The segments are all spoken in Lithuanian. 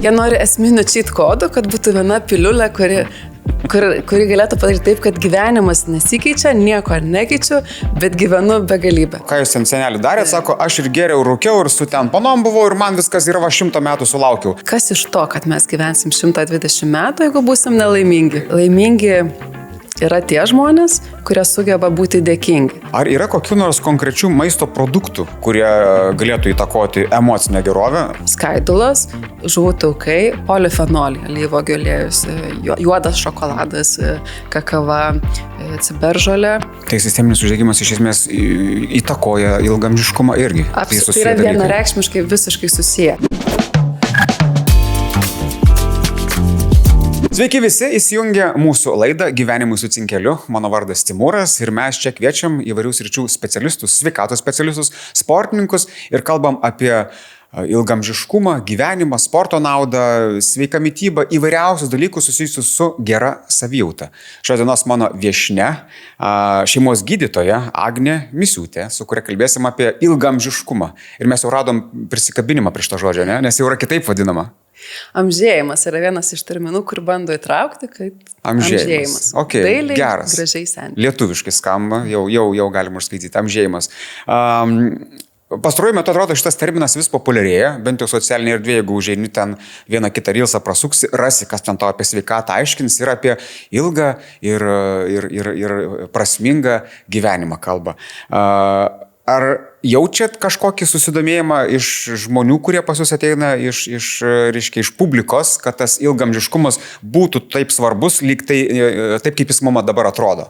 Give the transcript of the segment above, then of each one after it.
Jie nori esminių cheat kodų, kad būtų viena piliulė, kuri galėtų padaryti taip, kad gyvenimas nesikeičia, nieko nekeičiu, bet gyvenu begalybę. Ką jūs ten senelį darėt, sako, aš ir geriau rūkiau ir su ten panom buvau ir man viskas yra 100 metų sulaukiau. Kas iš to, kad mes gyvensim 120 metų, jeigu būsim nelaimingi? Laimingi yra tie žmonės, kurie sugeba būti dėkingi. Ar yra kokių nors konkrečių maisto produktų, kurie galėtų įtakoti emocinę gerovę? Skaidulos, žuvų taukai, polifenoliai, alyvuogių aliejus, juodas šokoladas, kakava, ciberžolė. Tai sisteminis uždegimas iš esmės įtakoja ilgaamžiškumą irgi. Tai yra vienareikšmiškai visiškai susiję. Sveiki visi, įsijungia mūsų laidą Gyvenimui su cinkeliu. Mano vardas Timūras ir mes čia kviečiam įvairių sričių specialistus, sveikatos specialistus, sportininkus ir kalbam apie ilgaamžiškumą, gyvenimą, sporto naudą, sveiką mitybą, įvairiausius dalykus susijusius su gera savijauta. Šios dienos mano viešnia, šeimos gydytoja Agnė Misiūtė, su kuria kalbėsim apie ilgaamžiškumą. Ir mes jau radom prisikabinimą prie šito žodžio, ne? Nes jau yra kitaip vadinama. Amžėjimas yra vienas iš terminų, kur bando įtraukti, kad amžėjimas. Okay, dailiai, geras. Gražiai seniai. Lietuviškai skamba, jau galim užskaityti, amžėjimas. Pastaruoju metu atrodo šitas terminas vis populiarėja, bent jau socialinėje erdvėje, jeigu užeini ten vieną kitą rilsą prasuksi, rasi, kas ten tau apie sveikatą aiškins ir apie ilgą ir prasmingą gyvenimą kalba. Ar jaučiat kažkokį susidomėjimą iš žmonių, kurie pas jūs ateina iš publikos, kad tas ilgaamžiškumas būtų taip svarbus, lyg tai taip, kaip jis mums dabar atrodo?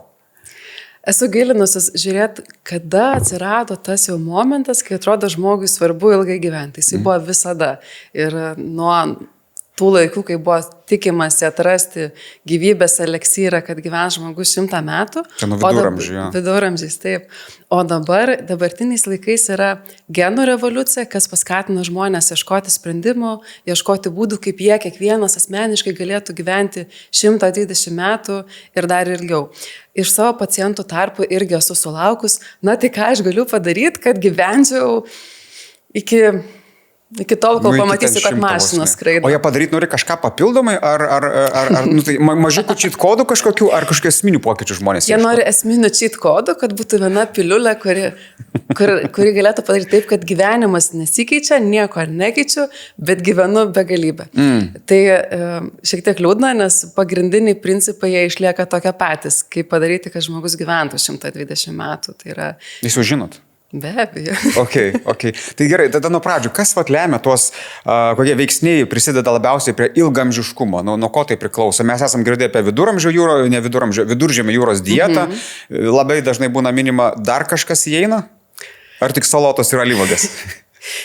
Esu gilinusis žiūrėti, kada atsirado tas jau momentas, kai atrodo žmogui svarbu ilgai gyventi. Jis buvo visada. Ir nuo tų laikų, kai buvo tikimasi atrasti gyvybės eliksyrą, kad gyvens žmogus 100 metų. Čia nuo viduramžių. Viduramžiais, taip. O dabartiniais laikais yra genų revoliucija, kas paskatino žmonės ieškoti sprendimų, ieškoti būdų, kaip jie kiekvienas asmeniškai galėtų gyventi 120 metų ir dar ilgiau. Iš savo pacientų tarpų irgi esu sulaukus, tai ką aš galiu padaryti, kad gyvenčiau iki tol, kol pamatysiu, kad mašinos skraido. O jie padaryti nori kažką papildomai, ar tai mažiukų cheat kodų kažkokių, ar kažkokių esminių pokyčių žmonės? Jie nori esminių cheat kodų, kad būtų viena piliulė, kuri galėtų padaryti taip, kad gyvenimas nesikeičia, nieko nekeičiu, bet gyvenu begalybę. Tai šiek tiek liūdna, nes pagrindiniai principai jie išlieka tokie patys, kaip padaryti, kad žmogus gyventų 120 metų. Tai yra... Jūs jau žinot? Be abejo. Okay. Tai gerai, tada nuo pradžių, kas lemia tuos, kokie veiksniai prisideda labiausiai prie ilgaamžiškumo, nuo ko tai priklauso? Mes esam girdėję apie viduržemio jūros dietą, labai dažnai būna minima, dar kažkas įeina? Ar tik salotos ir alyvuogės?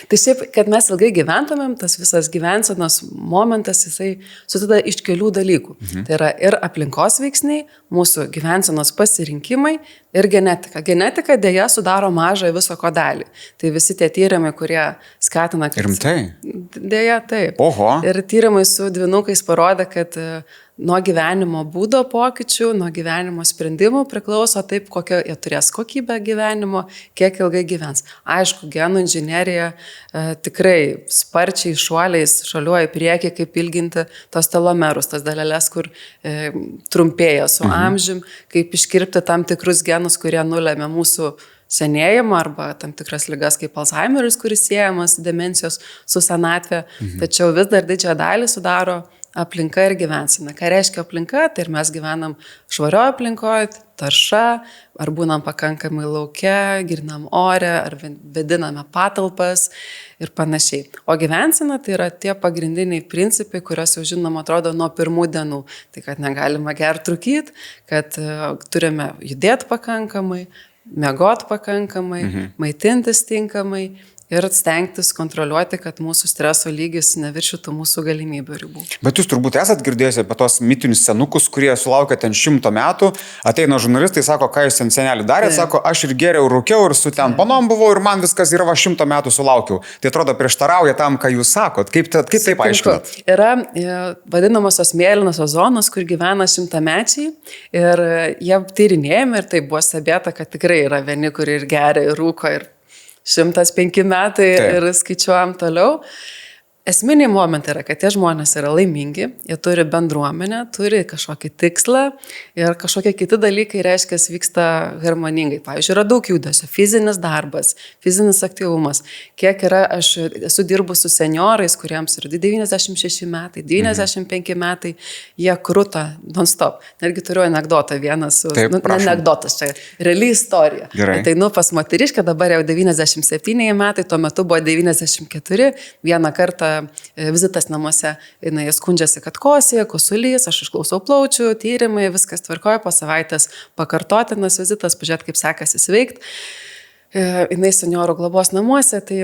Tai šiaip, kad mes ilgai gyventumėm, tas visas gyvensenos momentas, jisai susideda iš kelių dalykų. Tai yra ir aplinkos veiksniai, mūsų gyvensenos pasirinkimai ir genetika. Genetika dėja sudaro mažą viso ko dalį. Tai visi tie tyrimai, kurie skatina... Rimtai? Dėja, taip. Oho. Ir tyrimai su dvynukais parodė, kad nuo gyvenimo būdo pokyčių, nuo gyvenimo sprendimų priklauso taip, kokią jie turės kokybę gyvenimo, kiek ilgai gyvens. Aišku, genų inžinerija tikrai sparčiai šuoliais šuoliuoja į priekį, kaip ilginti tos telomerus, tas daleles, kur trumpėja su amžium, kaip iškirpti tam tikrus genus, kurie nulėmė mūsų senėjimą arba tam tikras ligas kaip Alzheimeris, kuris siejamas demencijos su senatvė. Tačiau vis dar didžiąją dalį sudaro aplinka ir gyvensena. Ką reiškia aplinka? Tai ir mes gyvenam švarioje aplinkoje, tarša, ar būnam pakankamai lauke, girinam ore, ar vediname patalpas ir panašiai. O gyvensena tai yra tie pagrindiniai principai, kurios jau žinoma atrodo nuo pirmų dienų. Tai kad negalima gerti rūkyti, kad turime judėti pakankamai, miegot pakankamai, maitintis tinkamai ir stengtis kontroliuoti, kad mūsų streso lygis neviršytų mūsų galimybių ribų. Bet jūs turbūt esat girdėjęs apie tos mitinius senukus, kurie sulaukia ten 100 metų, ateina žurnalistai, sako, ką jūs ten senelį darėt, sako, aš ir geriau rūkiau ir su ten panom buvau ir man viskas yra 100 metų sulaukiau. Tai atrodo prieštarauja tam, ką jūs sakot. Kaip tai paaiškinat? Yra vadinamosios mėlynosios zonos, kur gyvena 100-mečiai ir jie tyrinėjami ir tai buvo stebėta, kad tikrai yra vieni, kurie ir geria, ir rūko, ir 105 metai ir skaičiuojam toliau. esminiai momentai yra, kad tie žmonės yra laimingi, jie turi bendruomenę, turi kažkokį tikslą ir kažkokie kiti dalykai, reiškia, vyksta harmoningai. Pavyzdžiui, yra daug judesio, fizinis darbas, fizinis aktyvumas. Kiek yra, aš esu dirbus su seniorais, kuriems yra 96 metai, 95 metai, jie kruta non-stop. Netgi turiu anegdotą vieną su... Taip, ne anegdotas, čia reali istorija. Ateinu pas moteriškę, dabar jau 97 metai, tuo metu buvo 94, vieną kartą vizitas namuose, jinai skundžiasi, kad kosėja, kosulys, aš išklausau plaučių, tyrimai, viskas tvarkoja, po savaitės pakartotinas vizitas, pažiūrėt, kaip sekasi sveikti. Jinai seniorų globos namuose, tai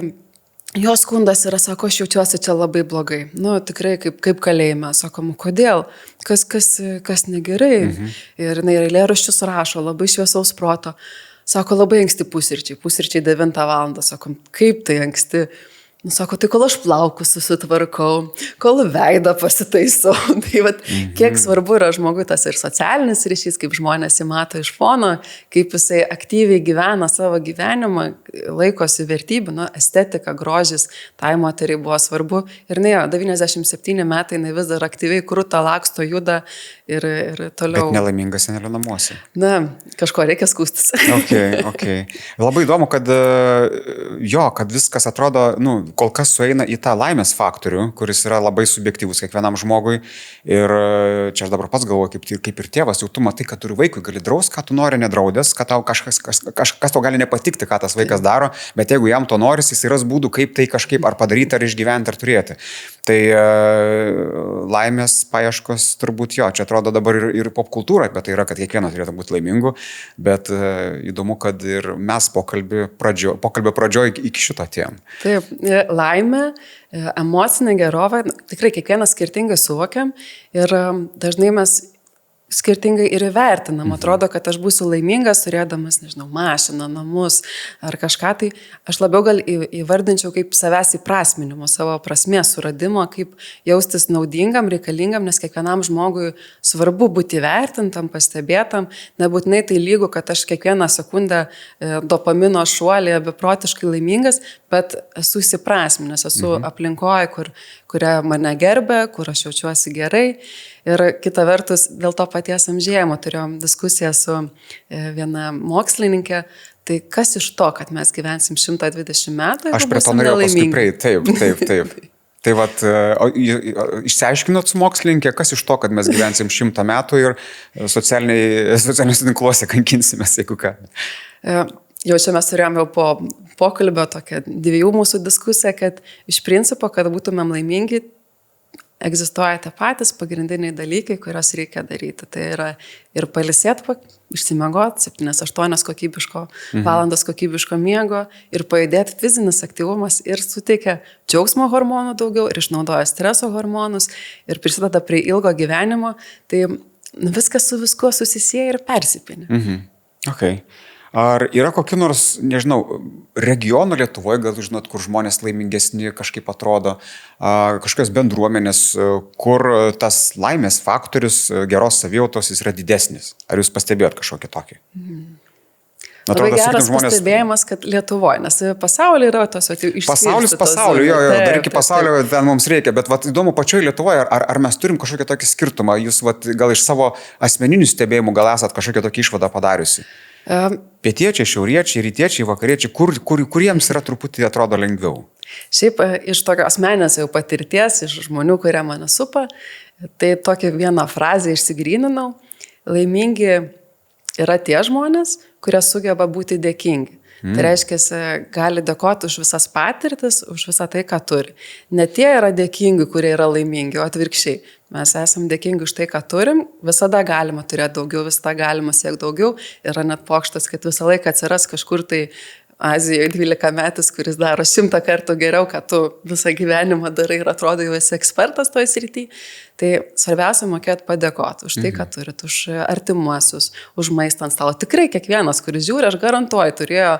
jos skundas yra, sako, aš jaučiuosi čia labai blogai. Nu, tikrai kaip kalėjime. Sakom, kodėl? Kas negerai? Ir jinai eilėraščius rašo, labai šviesaus proto. Sako, labai anksti pusryčiai 9 valandą. Sakom, kaip tai anksti? Nu, sako, tai kol aš plaukus susitvarkau, kol veidą pasitaisau. Tai vat, kiek svarbu yra žmogui tas ir socialinis ryšys, kaip žmonės jį mato iš fono, kaip jisai aktyviai gyvena savo gyvenimą, laikosi vertybių, nu, estetika, grožis, tai moteriai buvo svarbu. Ir ne, 97 metai, jinai vis dar aktyviai kruta, laksto, juda ir toliau. Bet nelaimingas senelio namuose. Na, kažko reikia skūstis. Okay. Labai įdomu, kad viskas atrodo, kol kas sueina į tą laimės faktorių, kuris yra labai subjektyvus kiekvienam žmogui. Ir čia aš dabar pats galvoju, kaip ir tėvas, jau tu matai, kad turi vaikui, gali draust, ką tu nori, nedraudęs, kad tau kažkas tau gali nepatikti, ką tas vaikas daro, bet jeigu jam to noris, jis ras būdų, kaip tai kažkaip ar padaryti, ar išgyventi, ar turėti. Tai laimės paieškos turbūt čia atrodo dabar ir popkultūra, bet tai yra, kad kiekvienas turėtų būti laimingu, bet įdomu, kad ir mes pokalbio pradžioj iki šito atėjom. Taip, laimė, emocinė gerovė, tikrai kiekvienas skirtingai suvokiam ir dažnai mes skirtingai ir įvertinam. Atrodo, kad aš būsiu laimingas, turėdamas, nežinau, mašiną, namus ar kažką, tai aš labiau gal įvardinčiau kaip savęs įprasminimo, savo prasmės suradimo, kaip jaustis naudingam, reikalingam, nes kiekvienam žmogui svarbu būti įvertintam, pastebėtam, nebūtinai tai lygu, kad aš kiekvieną sekundę dopamino šuolį beprotiškai laimingas, bet esu įsiprasminęs, esu aplinkoje, kuria mane gerbė, kur aš jaučiuosi gerai. Ir kita vertus, dėl to paties amžėjimo turėjom diskusiją su viena mokslininkė, tai kas iš to, kad mes gyvensim 120 metų, aš prie to norėjau paskui praeiti, taip. Tai vat, išsiaiškinot su mokslininkė, kas iš to, kad mes gyvensim 100 metų ir socialiniuose tinkluose kankinsimės, jeigu ką. Jau čia mes turėjom jau po pokalbio tokią 2 mūsų diskusiją, kad iš principo, kad būtumėm laimingi, egzistuoja tie patys pagrindiniai dalykai, kurios reikia daryti. Tai yra ir pailsėti, išsimiegot 7-8 valandos kokybiško miego ir pajudėti, fizinis aktyvumas ir suteikia džiaugsmo hormonų daugiau ir išnaudoja streso hormonus ir prisideda prie ilgo gyvenimo. Tai viskas su viskuo susisieja ir persipinė. Okay. Ar yra kokių nors, nežinau, regionų Lietuvoje, gal žinot, kur žmonės laimingesni kažkaip atrodo, kažkokios bendruomenės, kur tas laimės faktorius geros savijautos jis yra didesnis? Ar jūs pastebėjot kažkokį tokį? Labai geras pastebėjimas, kad Lietuvoje, nes pasaulyje yra tos išskirstytos. Pasaulio, dar iki pasaulio ten mums reikia, bet įdomu pačioje Lietuvoje, ar mes turim kažkokį tokį skirtumą, jūs gal iš savo asmeninių stebėjimų gal esat kažkokią tokį išvadą padariusi? Pietiečiai, šiauriečiai, rytiečiai, vakariečiai, kuriems yra truputį atrodo lengviau? Šiaip iš tokio asmenės jau patirties, iš žmonių, kurie mane supa, tai tokią vieną frazę išsigryninau. Laimingi yra tie žmonės, kurie sugeba būti dėkingi. Tai reiškia, gali dėkoti už visas patirtis, už visą tai, ką turi. Ne tie yra dėkingi, kurie yra laimingi, o atvirkščiai. Mes esam dėkingi už tai, ką turim, visada galima turėti daugiau, visada galima siekti daugiau. Yra net pokštas, kad visą laiką atsiras kažkur tai Azijoje 12 metis, kuris daro 100 kartų geriau, ką tu visą gyvenimą darai ir atrodo jau esi ekspertas toje srityje. Tai svarbiausia mokėti padėkoti už tai, ką turit, už artimuosius, už maistą ant stalo. Tikrai kiekvienas, kuris žiūri, aš garantuoju, turėjo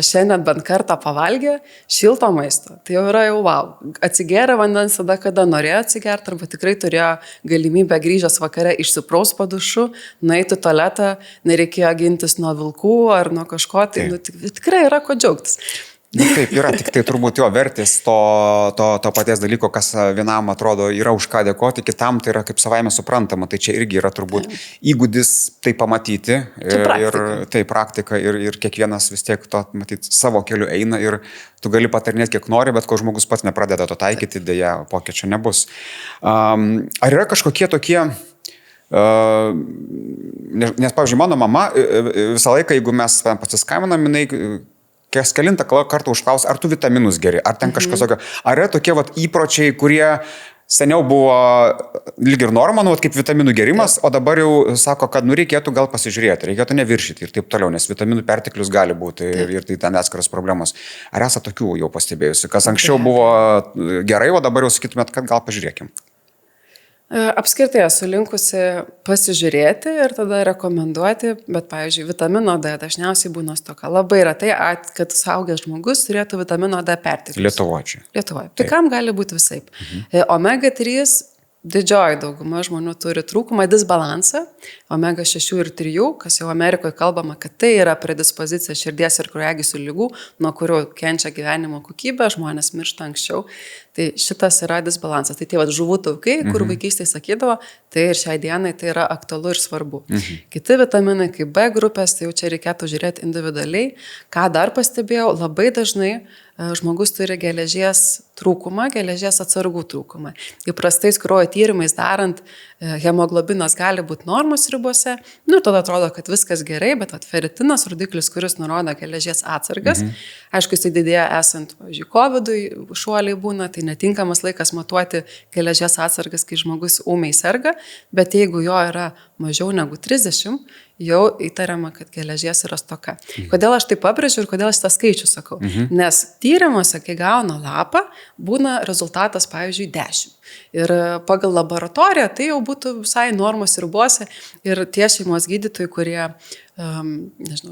šiandien bent kartą pavalgę šilto maisto. Tai jau yra jau wow. Atsigėrė vandens tada, kada norėjo atsigerti, arba tikrai turėjo galimybę grįžęs vakare išsipraus po dušu, nueiti į tualetą, nereikėjo gintis nuo vilkų ar nuo kažko. Tai tikrai yra ko džiaugtis. Na, taip, yra tik tai turbūt jo vertis to paties dalyko, kas vienam atrodo yra už ką dėkoti, kitam tai yra kaip savaime suprantama. Tai čia irgi yra turbūt įgūdis tai pamatyti. Ir tai praktika ir kiekvienas vis tiek to matyti savo keliu eina ir tu gali patarinėti kiek nori, bet kol žmogus pats nepradeda to taikyti, dėja pokyčio nebus. Ar yra kažkokie tokie... Nes, pavyzdžiui, mano mama visą laiką, jeigu mes pasiskambinam, jinai kas kelintą kartą užklaus, ar tu vitaminus geri, ar ten kažkas tokio. Ar yra tokie įpročiai, kurie seniau buvo lyg ir norma, kaip vitaminų gerimas, o dabar jau sako, kad reikėtų gal pasižiūrėti, reikėtų neviršyti ir taip toliau, nes vitaminų perteklius gali būti ir tai ten atskiras problemos. Ar esate tokių jau pastebėjusi, kas anksčiau buvo gerai, o dabar jau sakytumėt, kad gal pažiūrėkim? Apskritai esu linkusi pasižiūrėti ir tada rekomenduoti, bet, pavyzdžiui, vitamino D dažniausiai būna stoka. Labai retai, kad suaugęs žmogus turėtų vitamino D perteklių. Lietuvoje. Tai kam gali būti visaip. Omega 3 didžioji dauguma žmonių turi trūkumą, disbalansą, omega 6 ir 3, kas jau Amerikoje kalbama, kad tai yra predispozicija širdies ir kraujagyslių ligų, nuo kurių kenčia gyvenimo kokybė, žmonės miršta anksčiau. Tai šitas yra disbalansas. Tai tie žuvų taukai, kur vaikystėje sakydavo, tai ir šiai dienai tai yra aktualu ir svarbu. Kiti vitaminai, kaip B grupės, tai jau čia reikėtų žiūrėti individualiai. Ką dar pastebėjau, labai dažnai žmogus turi geležies trūkumą, geležies atsargų trūkumą. Įprastais kraujo tyrimais darant, hemoglobinas gali būti normos ribose, tada atrodo, kad viskas gerai, bet feritinas, rodiklis, kuris nurodo geležies atsargas, aišku, jisai didėja esant, pavyzdžiui, COVID-ui, šuoliai būna, tai netinkamas laikas matuoti geležies atsargas, kai žmogus ūmiai serga, bet jeigu jo yra mažiau negu 30, jau įtariama, kad geležies yra stoka. Kodėl aš tai pabrėžiu ir kodėl aš tą skaičių sakau? Nes tyrimuose, kai gauna lapą, būna rezultatas, pavyzdžiui, 10. Ir pagal laboratoriją tai jau būtų visai normos ribose ir tie šeimos gydytojai, kurie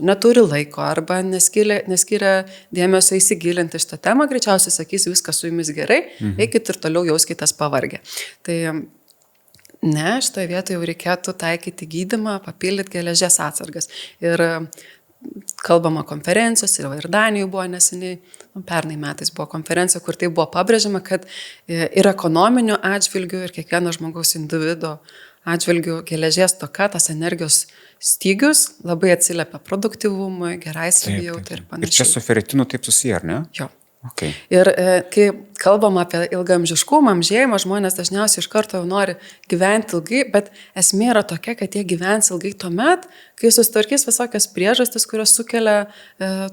neturi laiko arba neskiria dėmesio įsigilinti šitą temą, greičiausiai sakys, viskas su jumis gerai, eikit ir toliau jauskitės pavargę. Tai ne, šitoje vietoje jau reikėtų taikyti gydymą, papildyti geležies atsargas. Ir kalbama konferencijos, ir Danijoje buvo neseniai, pernai metais buvo konferencija, kur tai buvo pabrėžiama, kad ir ekonominių atžvilgių, ir kiekvieno žmogaus individo atžvilgių geležies toka, tas energijos stygius labai atsiliepia produktyvumui, gerai savijautai ir panašiai. Ir čia su feritinu taip susiję, ar ne? Jo. Okay. Ir kai kalbam apie ilgaamžiškumą, amžėjimą, žmonės dažniausiai iš karto jau nori gyventi ilgai, bet esmė yra tokia, kad jie gyvens ilgai tuomet, kai susitvarkys visokias priežastis, kurios sukelia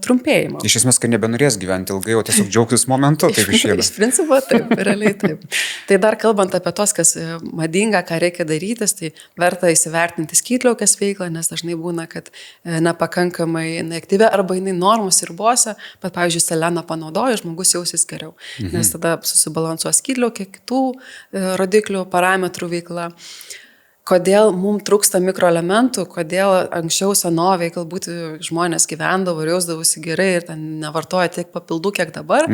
trumpėjimą. Iš esmės, kad nebenorės gyventi ilgai, o tiesiog džiaugtis momentu, taip išėda. Iš principo taip, realiai taip. Tai dar kalbant apie tos, kas madinga, ką reikia darytis, tai verta įsivertinti skydliaukės veiklą, nes dažnai būna, kad nepakankamai aktyvi arba jinai normos ribose, bet, pavyzdžiui, seleną panaudoja, žmogus jausis geriau, nes tada susibalansuos skydliaukė, kitų rodiklių, parametrų veikla. Kodėl mums trūksta mikroelementų, kodėl anksčiau senovėje galbūt žmonės gyvendavo ir jausdavosi gerai ir ten nevartoja tiek papildų, kiek dabar,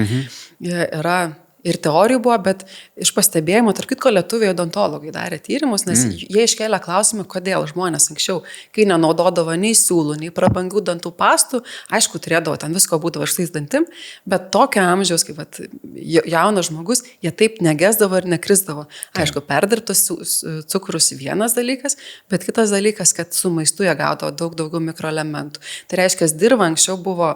yra ir teorijų buvo, bet iš pastebėjimo, tarp kitko, lietuviai odontologai darė tyrimus, nes jie iškėlė klausimą, kodėl žmonės anksčiau, kai nenaudodavo nei siūlų, nei prabangių dantų pastų, aišku, turėdavo, ten visko būdavo štais dantim, bet tokio amžiaus, kaip jaunas žmogus, jie taip negesdavo ir nekrisdavo. Aišku, perdirbtas cukrus vienas dalykas, bet kitas dalykas, kad su maistu jie gaudavo daug daugiau mikroelementų. Tai reiškia, dirva anksčiau buvo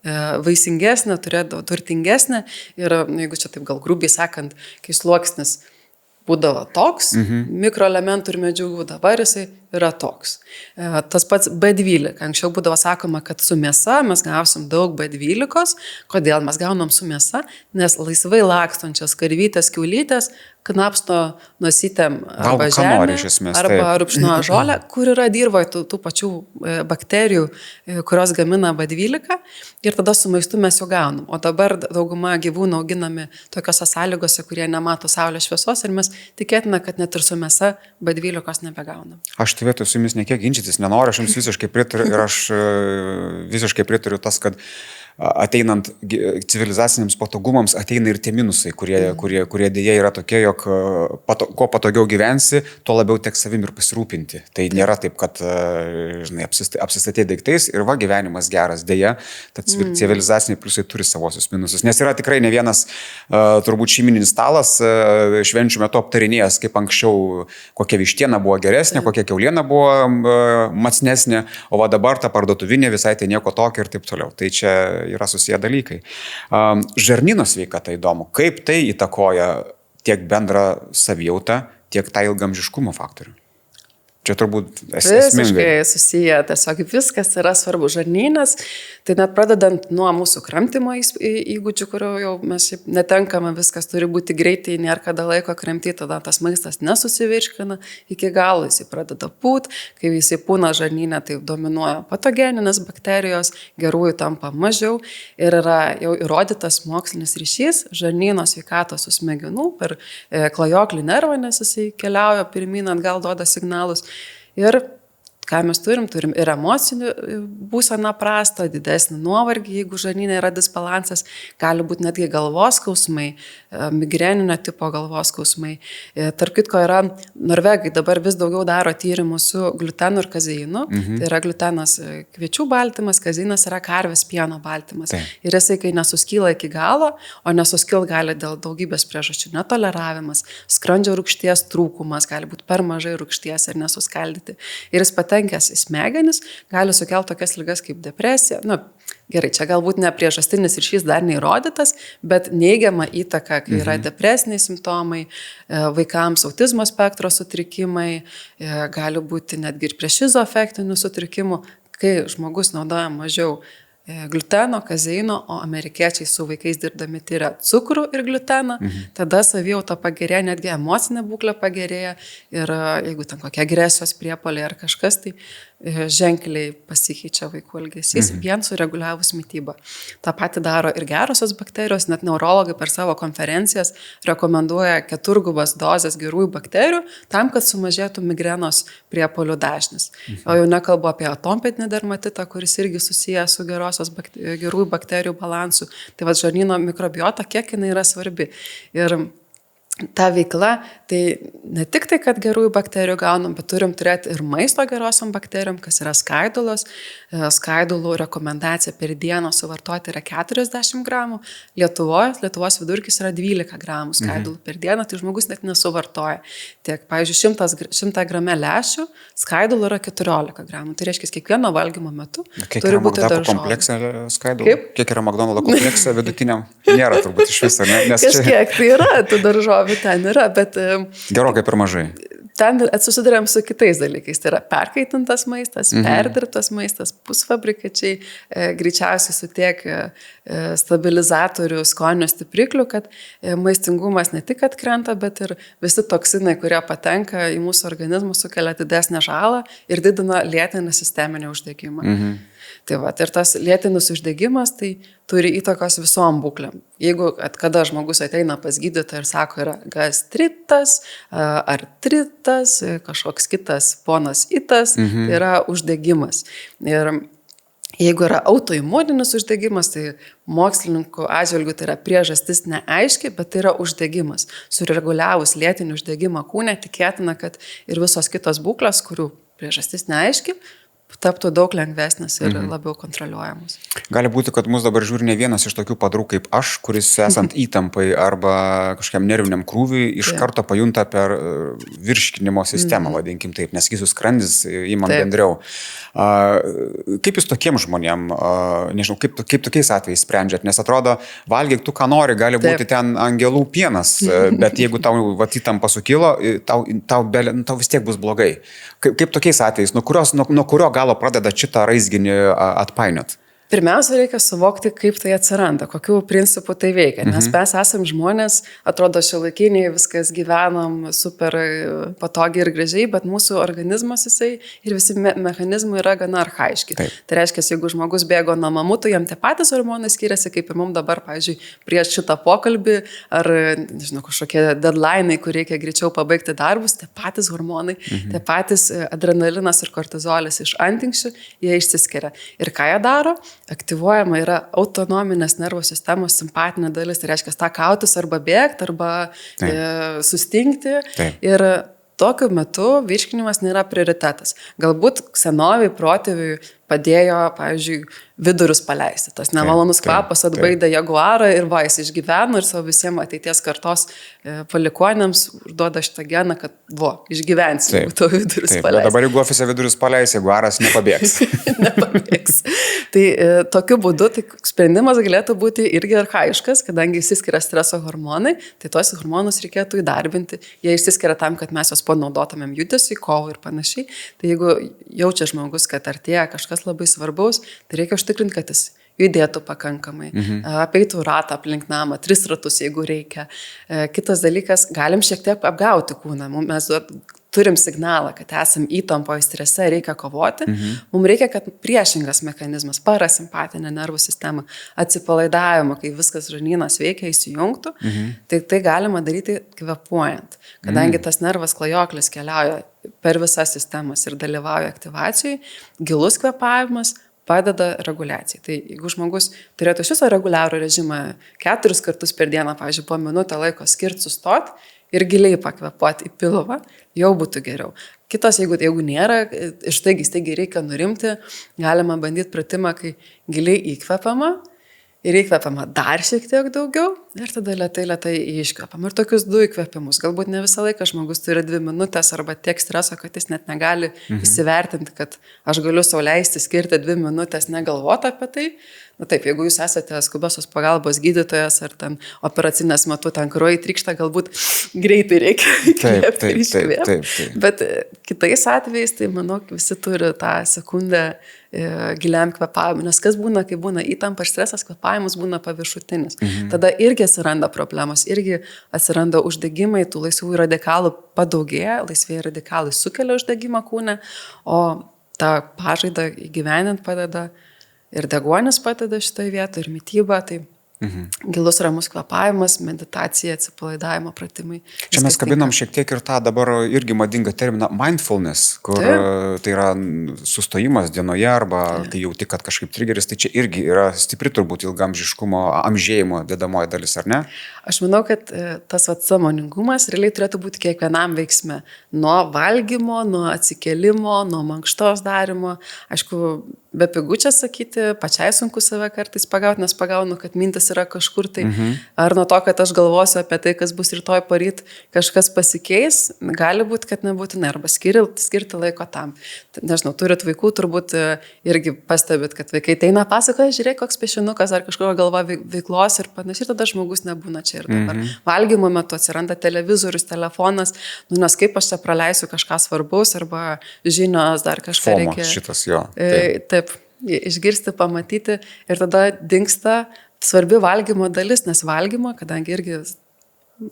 vaisingesnė, turėdavo turtingesnė ir jeigu čia taip gal grubiai sakant, kai sluoksnis būdavo toks, mikroelementų ir medžiagų, dabar jisai yra toks. Tas pats B12. Anksčiau būdavo sakoma, kad su mėsa mes gausim daug B12. Kodėl mes gaunam su mėsa? Nes laisvai lakstančios karvytės, kiaulytės knapsto nosytėm arba žemę, arba rupšnuoja žolę, kur yra dirvoje tų pačių bakterijų, kurios gamina B12 ir tada su maistu mes jau gaunam. O dabar dauguma gyvūnų auginami tokiose sąlygose, kurie nemato saulės šviesos ir mes tikėtina, kad net ir su mėsa B12 nebegaunam. Aš tai vietoj su jumis nekiek ginčytis nenoriu, aš jums visiškai pritariu ir aš visiškai pritariu tas, kad ateinant civilizaciniams patogumams ateina ir tie minusai, kurie dėja yra tokie, jog kuo patogiau gyvensi, tuo labiau teks savim ir pasirūpinti. Tai nėra taip, kad žinai, apsistatė daiktais ir va gyvenimas geras. Dėja, tad civilizaciniai pliusai turi savosius minusus. Nes yra tikrai ne vienas turbūt šeimininis stalas švenčių metu aptarinėjęs, kaip anksčiau kokia vištiena buvo geresnė, kokia kiauliena buvo matsnesnė, o va dabar ta parduotuvinė visai tai nieko tokio ir taip toliau. Tai čia yra susiję dalykai. Žarnyno sveikata įdomu, kaip tai įtakoja tiek bendrą savijautą, tiek tą ilgamžiškumo faktorių. Čia turbūt esmingai. Visiškai susiję, tiesiog viskas yra svarbu. Žarnynas, tai net pradedant nuo mūsų kramtymo įgūdžių, kurio jau mes netenkame, viskas turi būti greitai, nėra kada laiko kramtyti, tada tas maistas nesusivirškina iki galo, jisai pradeda pūt, kai jisai pūna žarnyne, tai dominuoja patogeninės bakterijos, gerųjų tampa mažiau ir yra jau įrodytas mokslinis ryšys žarnyno sveikatos su smegenų per klajoklį nervą, nes jisai keliauja pirmyn atgal, duoda signalus. Ir ką mes turim ir emocinį būseną prastą, didesnį nuovargį, jeigu žarnyne yra disbalansas, gali būti netgi galvos skausmai, migreninio tipo galvos skausmai. Tarp kitko yra, norvegai dabar vis daugiau daro tyrimų su gliutenu ir kazeinu. Tai yra gliutenas kviečių baltymas, kazeinas yra karvės pieno baltymas. Ir jisai, kai nesuskyla iki galo, o nesuskilt gali dėl daugybės priežasčių, netoleravimas, skrandžio rūgšties trūkumas, gali būti per mažai rūgšties ir nesuskaldyti. Ir jis patenkęs į smegenis, gali sukelti tokias ligas kaip depresija. Gerai, čia galbūt ne priežastinis ryšys dar neįrodytas, bet neigiama įtaka, kai yra depresiniai simptomai, vaikams autizmo spektro sutrikimai, gali būti netgi ir prie šizoafektinių sutrikimų, kai žmogus naudoja mažiau gliuteno, kazeino, o amerikiečiai su vaikais dirbdami tyria cukrų ir gliuteną, tada savijauta pagerėja, netgi emocinė būklė pagerėja ir jeigu ten kokia agresijos priepuoliai ar kažkas, tai ženkliai pasikeičia vaikų elgesys, vien sureguliavus mitybą. Ta pati daro ir gerosios bakterijos, net neurologai per savo konferencijas rekomenduoja 4-gubas dozes gerųjų bakterijų tam, kad sumažėtų migrenos priepuolių dažnis. O jau nekalbu apie atompinį dermatitą, kuris irgi susijęs su gerųjų bakterijų balansu. Tai va, žarnyno mikrobiota, kiek jinai yra svarbi. Ir ta veikla, tai ne tik tai, kad gerųjų bakterijų gaunam, bet turim turėti ir maisto gerosiom bakterijom, kas yra skaidulos. Skaidulų rekomendacija per dieną suvartoti yra 40 gramų. Lietuvos vidurkis yra 12 gramų skaidulų per dieną, tai žmogus net nesuvartoja. Tiek, pavyzdžiui, 100 grame lęšių, skaidulų yra 14 gramų. Tai reiškia, kiekvieno valgymo metu turi būti daržovė. Komplekse skaidulų? Kiek yra McDonald's komplekse vidutiniam? Nėra turbūt iš viso, ne? Kažkiek tai yra, tų daržovių ten yra, bet gerokai per mažai. Ten susidurėm su kitais dalykais. Tai yra perkaitintas maistas, perdirbtas maistas, pusfabrikačiai, greičiausiai su tiek stabilizatorių, skonio stipriklių, kad maistingumas ne tik atkrenta, bet ir visi toksinai, kurie patenka į mūsų organizmą, sukelia didesnę žalą ir didina lėtinį sisteminį uždegimą. Tai va, ir tas lėtinis uždegimas tai turi įtakos visom būklėm. Jeigu kada žmogus ateina pas gydytoją ir sako, yra gastritas, artritas, kažkoks kitas ponas itas, tai yra uždegimas. Ir jeigu yra autoimuninis uždegimas, tai mokslininkų atžvilgių tai yra priežastis neaiški, bet tai yra uždegimas. Sureguliavus lėtinį uždegimą kūne, tikėtina, kad ir visos kitos būklės, kurių priežastis neaiški, taptų daug lengvesnis ir labiau kontroliuojamas. Gali būti, kad mus dabar žiūri ne vienas iš tokių padrų kaip aš, kuris esant įtampai arba kažkiam nerviniam krūviui iš karto pajunta per virškinimo sistemą, vadinkim taip, nes jūsų skrandis įman bendriau. Kaip jūs tokiem žmonėm, nežinau, kaip tokiais atvejais sprendžiat, nes atrodo, valgyk tu ką nori, gali būti ten angelų pienas, bet jeigu tau įtampa sukilo, tau vis tiek bus blogai. Kaip tokiais atvejais, nuo kurio galo pradeda šitą raizginį atpainiot? Pirmiausia, reikia suvokti, kaip tai atsiranda, kokių principų tai veikia, nes mes esam žmonės, atrodo šiuolaikiniai, viskas gyvenam super patogiai ir gražiai, bet mūsų organizmas jisai ir visi mechanizmai yra gana archaiški. Tai reiškia, jeigu žmogus bėgo nuo mamutų, jam tie patys hormonai skiriasi, kaip ir mums dabar, pavyzdžiui, prieš šitą pokalbį, ar, nežinau, kažkokie deadline'ai, kur reikia greičiau pabaigti darbus, tie patys hormonai, tie patys adrenalinas ir kortizolis iš antinkščių, jie išsiskiria. Ir ką jie daro? aktyvuojama yra autonominės nervų sistemos simpatinė dalis, tai reiškia tą kautis arba bėgti, arba sustingti. Taip. Ir tokiu metu virškinimas nėra prioritetas. Galbūt senoviai protėviui padėjo, pavyzdžiui, vidurius paleisti. Tas nemalonus kvapas atbaidė jaguarą ir jis išgyveno ir savo visiems ateities kartos palikuonėms duoda šitą geną, kad išgyvensi, jeigu to vidurius paleisi. Bet dabar jeigu ofise vidurius paleis, jaguaras nepabėgs. Nepabėgs. Tai tokiu būdu sprendimas galėtų būti irgi archaiškas, kadangi išsiskiria streso hormonai, tai tuos hormonus reikėtų įdarbinti. Jie išsiskiria tam, kad mes juos panaudotumėm judesiui, kovai ir panašiai. Tai jeigu jaučia žmogus, kad artėja kažkas labai svarbaus, tai reikia užtikrinti, kad jis judėtų pakankamai, apeitų ratą aplink namą, 3 ratus, jeigu reikia. Kitas dalykas, galim šiek tiek apgauti kūną. Mes turim signalą, kad esam įtampoje, strese, reikia kovoti. Mums reikia, kad priešingas mechanizmas, parasimpatinė nervų sistema, atsipalaidavimo, kai viskas žarnynas veikia, įsijungtų. Tai galima daryti kvėpuojant, kadangi tas nervas klajoklis keliauja per visas sistemas ir dalyvauja aktyvacijai, gilus kvėpavimas padeda reguliacijai. Tai jeigu žmogus turėtų šitą reguliarų režimą 4 kartus per dieną, pavyzdžiui, po minutę laiko skirti sustoti ir giliai pakvėpuoti į pilvą, jau būtų geriau. Kitas, jeigu nėra, staigiai reikia nurimti, galima bandyti pratimą, kai giliai įkvepiama ir įkvepiama dar šiek tiek daugiau ir tada lėtai iškvepiama. Ir tokius 2 įkvepimus. Galbūt ne visą laiką žmogus turi 2 minutės arba tiek streso, kad jis net negali įsivertinti, kad aš galiu sau leisti skirti 2 minutės negalvoti apie tai. Na taip, jeigu jūs esate skubiosios pagalbos gydytojas ar ten operacinės metu ten kraują trykšta, galbūt greitai reikia įkvėpti ir iškvėpti. Bet kitais atvejais, tai manau, visi turi tą sekundę giliam kvėpavimui. Nes kas būna, kai būna įtampa ir stresas, kvėpavimas būna paviršutinis. Tada irgi atsiranda problemos, irgi atsiranda uždegimai, tų laisvųjų radikalų padaugėja, laisvieji radikalai sukelia uždegimą kūne, o tą pažaidą įgyvenint padeda ir deguonis padeda šitoje vietoje, ir mityba, tai gilus ramus kvėpavimas, meditacija, atsipalaidavimo pratimai. Čia mes kabinam šiek tiek ir tą dabar irgi madingą terminą mindfulness, kur tai yra sustojimas dienoje arba kai jauti, kad kažkaip triggeris, tai čia irgi yra stipri turbūt ilgamžiškumo, amžėjimo dedamoji dalis, ar ne? Aš manau, kad tas sąmoningumas realiai turėtų būti kiekvienam veiksme. Nuo valgymo, nuo atsikėlimo, nuo mankštos darimo. Aišku, be pigučia sakyti, pačiai sunku save kartais pagauti, nes pagaunu, kad mintis yra kažkur tai. Ar nuo to, kad aš galvosiu apie tai, kas bus rytoj poryt, kažkas pasikeis, gali būti, kad nebūtinai, arba skirti laiko tam. Nežinau, turit vaikų, turbūt irgi pastebit, kad vaikai ateina pasakoja, žiūrėk, koks piešinukas ar kažkokio galva veiklos ir panašiai, tada žmogus nebūna čia ir dabar. Valgymo metu atsiranda televizorius, telefonas, nes kaip aš čia praleisiu kažką svarbaus arba žinios, dar kažką reikia. Šitas jo. Taip, išgirsti, pamatyti ir tada dingsta svarbi valgymo dalis, nes valgymo, kadangi irgi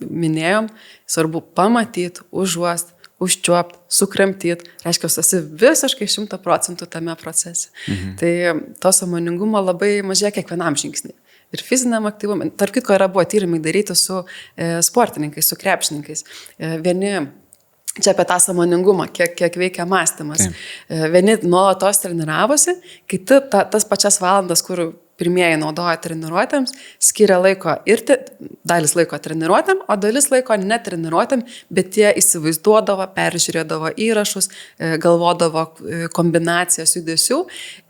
minėjom, svarbu pamatyti, užuosti, užčiuopti, sukramtyti, reiškia, esi visiškai 100% tame procese. Tai to sąmoningumo labai mažėja kiekvienam žingsniui. Ir fiziniam aktyvumui. Tarp kitko yra buvo tyrimai daryti su sportininkais, su krepšininkais. Vieni, čia apie tą sąmoningumą, kiek veikia mąstymas. Vieni nuolatos treniravosi, kiti tas pačias valandas, kur pirmieji naudoja treniruotėms, skiria laiko ir dalis laiko treniruotėm, o dalis laiko netreniruotėm, bet jie įsivaizduodavo, peržiūrėdavo įrašus, galvodavo kombinacijas judesių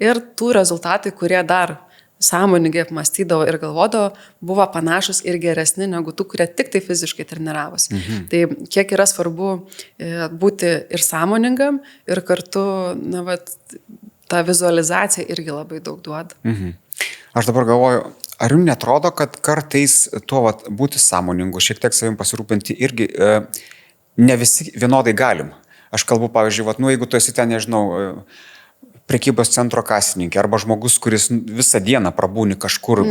ir tų rezultatai, kurie dar sąmoningai apmąstydavo ir galvodavo, buvo panašus ir geresni negu tų, kurie tik tai fiziškai treniravosi. Tai kiek yra svarbu būti ir sąmoningam, ir kartu, ta vizualizacija irgi labai daug duoda. Aš dabar galvoju, ar jums netrodo, kad kartais tuo būti sąmoningu, šiek tiek savim pasirūpinti irgi ne visi vienodai galim. Aš kalbu, pavyzdžiui, jeigu tu esi ten, nežinau, prekybos centro kasininkė arba žmogus, kuris visą dieną prabūni kažkur,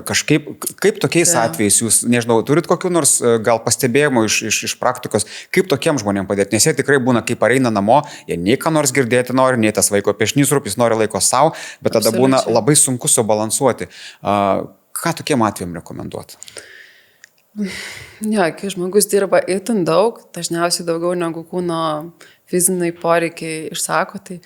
kažkaip, kaip tokiais atvejais jūs, nežinau, turit kokių nors gal pastebėjimų iš praktikos, kaip tokiem žmonėm padėti, nes jie tikrai būna, kaip pareina namo, jie nei ką nors girdėti nori, nei tas vaiko piešinys rūpis nori laiko savo, bet tada būna labai sunku subalansuoti. Ką tokiem atvejam rekomenduoti? Jo, kai žmogus dirba itin daug, dažniausiai daugiau negu kūno fiziniai poreikiai išsako, tai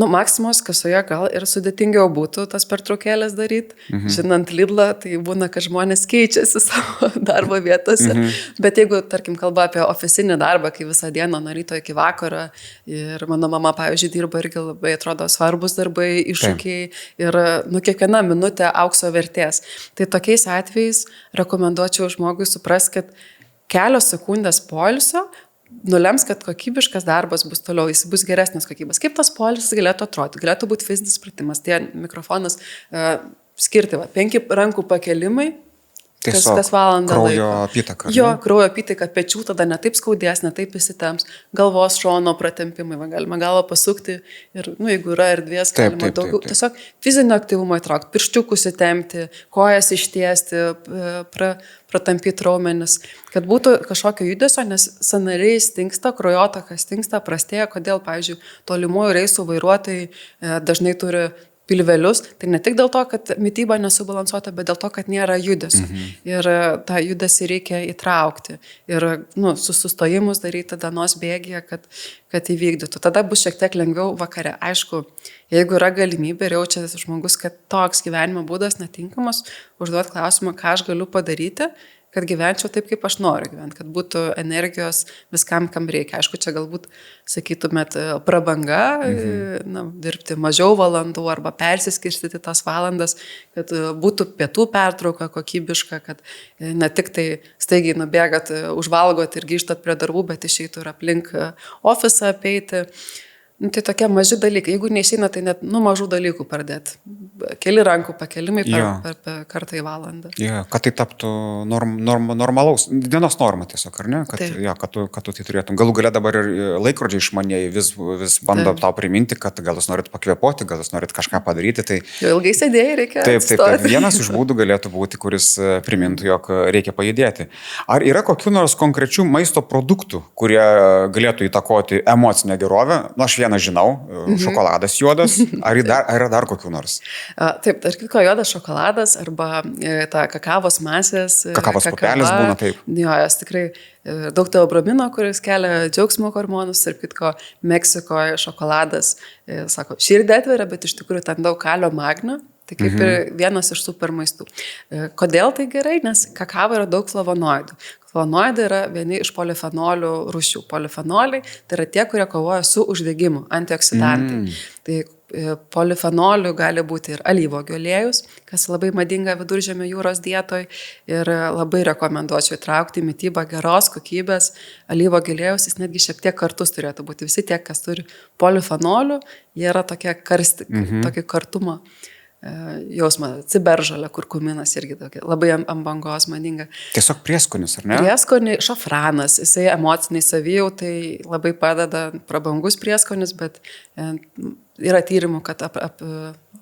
Maksimos kasoje gal ir sudėtingiau būtų tas pertraukėlės daryti. Žinant Lidlą, tai būna, kad žmonės keičiasi savo darbo vietose. Bet jeigu, tarkim, kalba apie ofisinį darbą, kai visą dieną nuo ryto iki vakaro ir mano mama, pavyzdžiui, dirba irgi labai atrodo svarbus darbai, iššūkiai ir kiekviena minutė aukso vertės. Tai tokiais atvejais rekomenduočiau žmogui suprasti, kad kelios sekundės poilsio nulems, kad kokybiškas darbas bus toliau, jis bus geresnės kokybės. Kaip tas poilsis galėtų atrodyti? Galėtų būti fizinis pratimas, tie mikrofonas skirti, 5 rankų pakelimai, kas valandą kraujo laiko. apytaka. Jo, kraujo apytaka, pečių tada netaip skaudės, netaip įsitemps, galvos šono pratempimai, galima galvą pasukti ir, jeigu yra erdvės, galima daugiau. Tiesiog fizinio aktyvumo įtraukti, pirščiukus įtempti, kojas ištiesti, pratampyti raumenis, kad būtų kažkokio judesio, nes sąnariai stingsta, kraujotakas stingsta, prastėja, kodėl, pavyzdžiui, tolimųjų reisų vairuotojai dažnai turi pilvelius, tai ne tik dėl to, kad mityba nesubalansuota, bet dėl to, kad nėra judesio. Ir tą judesį reikia įtraukti. Ir su sustojimus daryti dienos bėgyje, kad įvykdytų. Tada bus šiek tiek lengviau vakare. Aišku, jeigu yra galimybė ir jaučia žmogus, kad toks gyvenimo būdas netinkamas, užduot klausimą, ką aš galiu padaryti, kad gyvenčiau taip, kaip aš noriu gyventi, kad būtų energijos viskam, kam reikia. Aišku, čia galbūt, sakytumėt, prabanga, dirbti mažiau valandų arba persiskirstyti tas valandas, kad būtų pietų pertrauka kokybiška, kad ne tik tai staigiai nubėgat, užvalgot ir grįžtat prie darbų, bet išeitų ir aplink ofisą apeiti. Tai tokie maži dalykai. Jeigu neišeina, tai net mažų dalykų pradėti. Keli rankų pakelimai per kartą į valandą. Kad tai taptų normalaus, dienos norma tiesiog, ar ne? Kad tu tai turėtum. Galų gale dabar ir laikrodžiai išmanieji vis bando tau priminti, kad gal jūs norit pakvėpoti, gal jūs norit kažką padaryti. Tai... Jau ilgai sėdėjai, reikia. Taip. Vienas iš būdų galėtų būti, kuris primintų, jog reikia pajudėti. Ar yra kokių nors konkrečių maisto produktų, kurie galėtų įtakoti emocinę gerovę? Aš vieną žinau, šokoladas juodas, ar yra dar kokių nors? Taip, tarp kitko juodas šokoladas arba ta kakavos masės. Kakavos pupelis būna taip. Jo, jas tikrai daug teobromino, kuris kelia džiaugsmo hormonus, tarp kitko Meksikoje šokoladas, sako, širdį atveria, bet iš tikrųjų ten daug kalio, magnio. Tai kaip ir vienas iš super maistų. Kodėl tai gerai? Nes kakavo yra daug flavonoidų. Flavonoidai yra vieni iš polifenolių rūšių. Polifenoliai tai yra tie, kurie kovoja su uždegimu, antioksidantai. Tai polifenolių gali būti ir alyvuogių aliejus, kas labai madinga Viduržemio jūros dietoj ir labai rekomenduočiau įtraukti į mitybą geros kokybės alyvuogių aliejus, jis netgi šiek tiek kartus turėtų būti. Visi tie, kas turi polifenolių, jie yra tokie karsti, tokį kartumą. Jausmą, ciberžolė, kurkuminas irgi tokia, labai ant bangos madinga. Tiesiog prieskonis, ar ne? Prieskonis, šafranas, jisai emociniai savijautai labai padeda, prabangus prieskonis, bet yra tyrimų, kad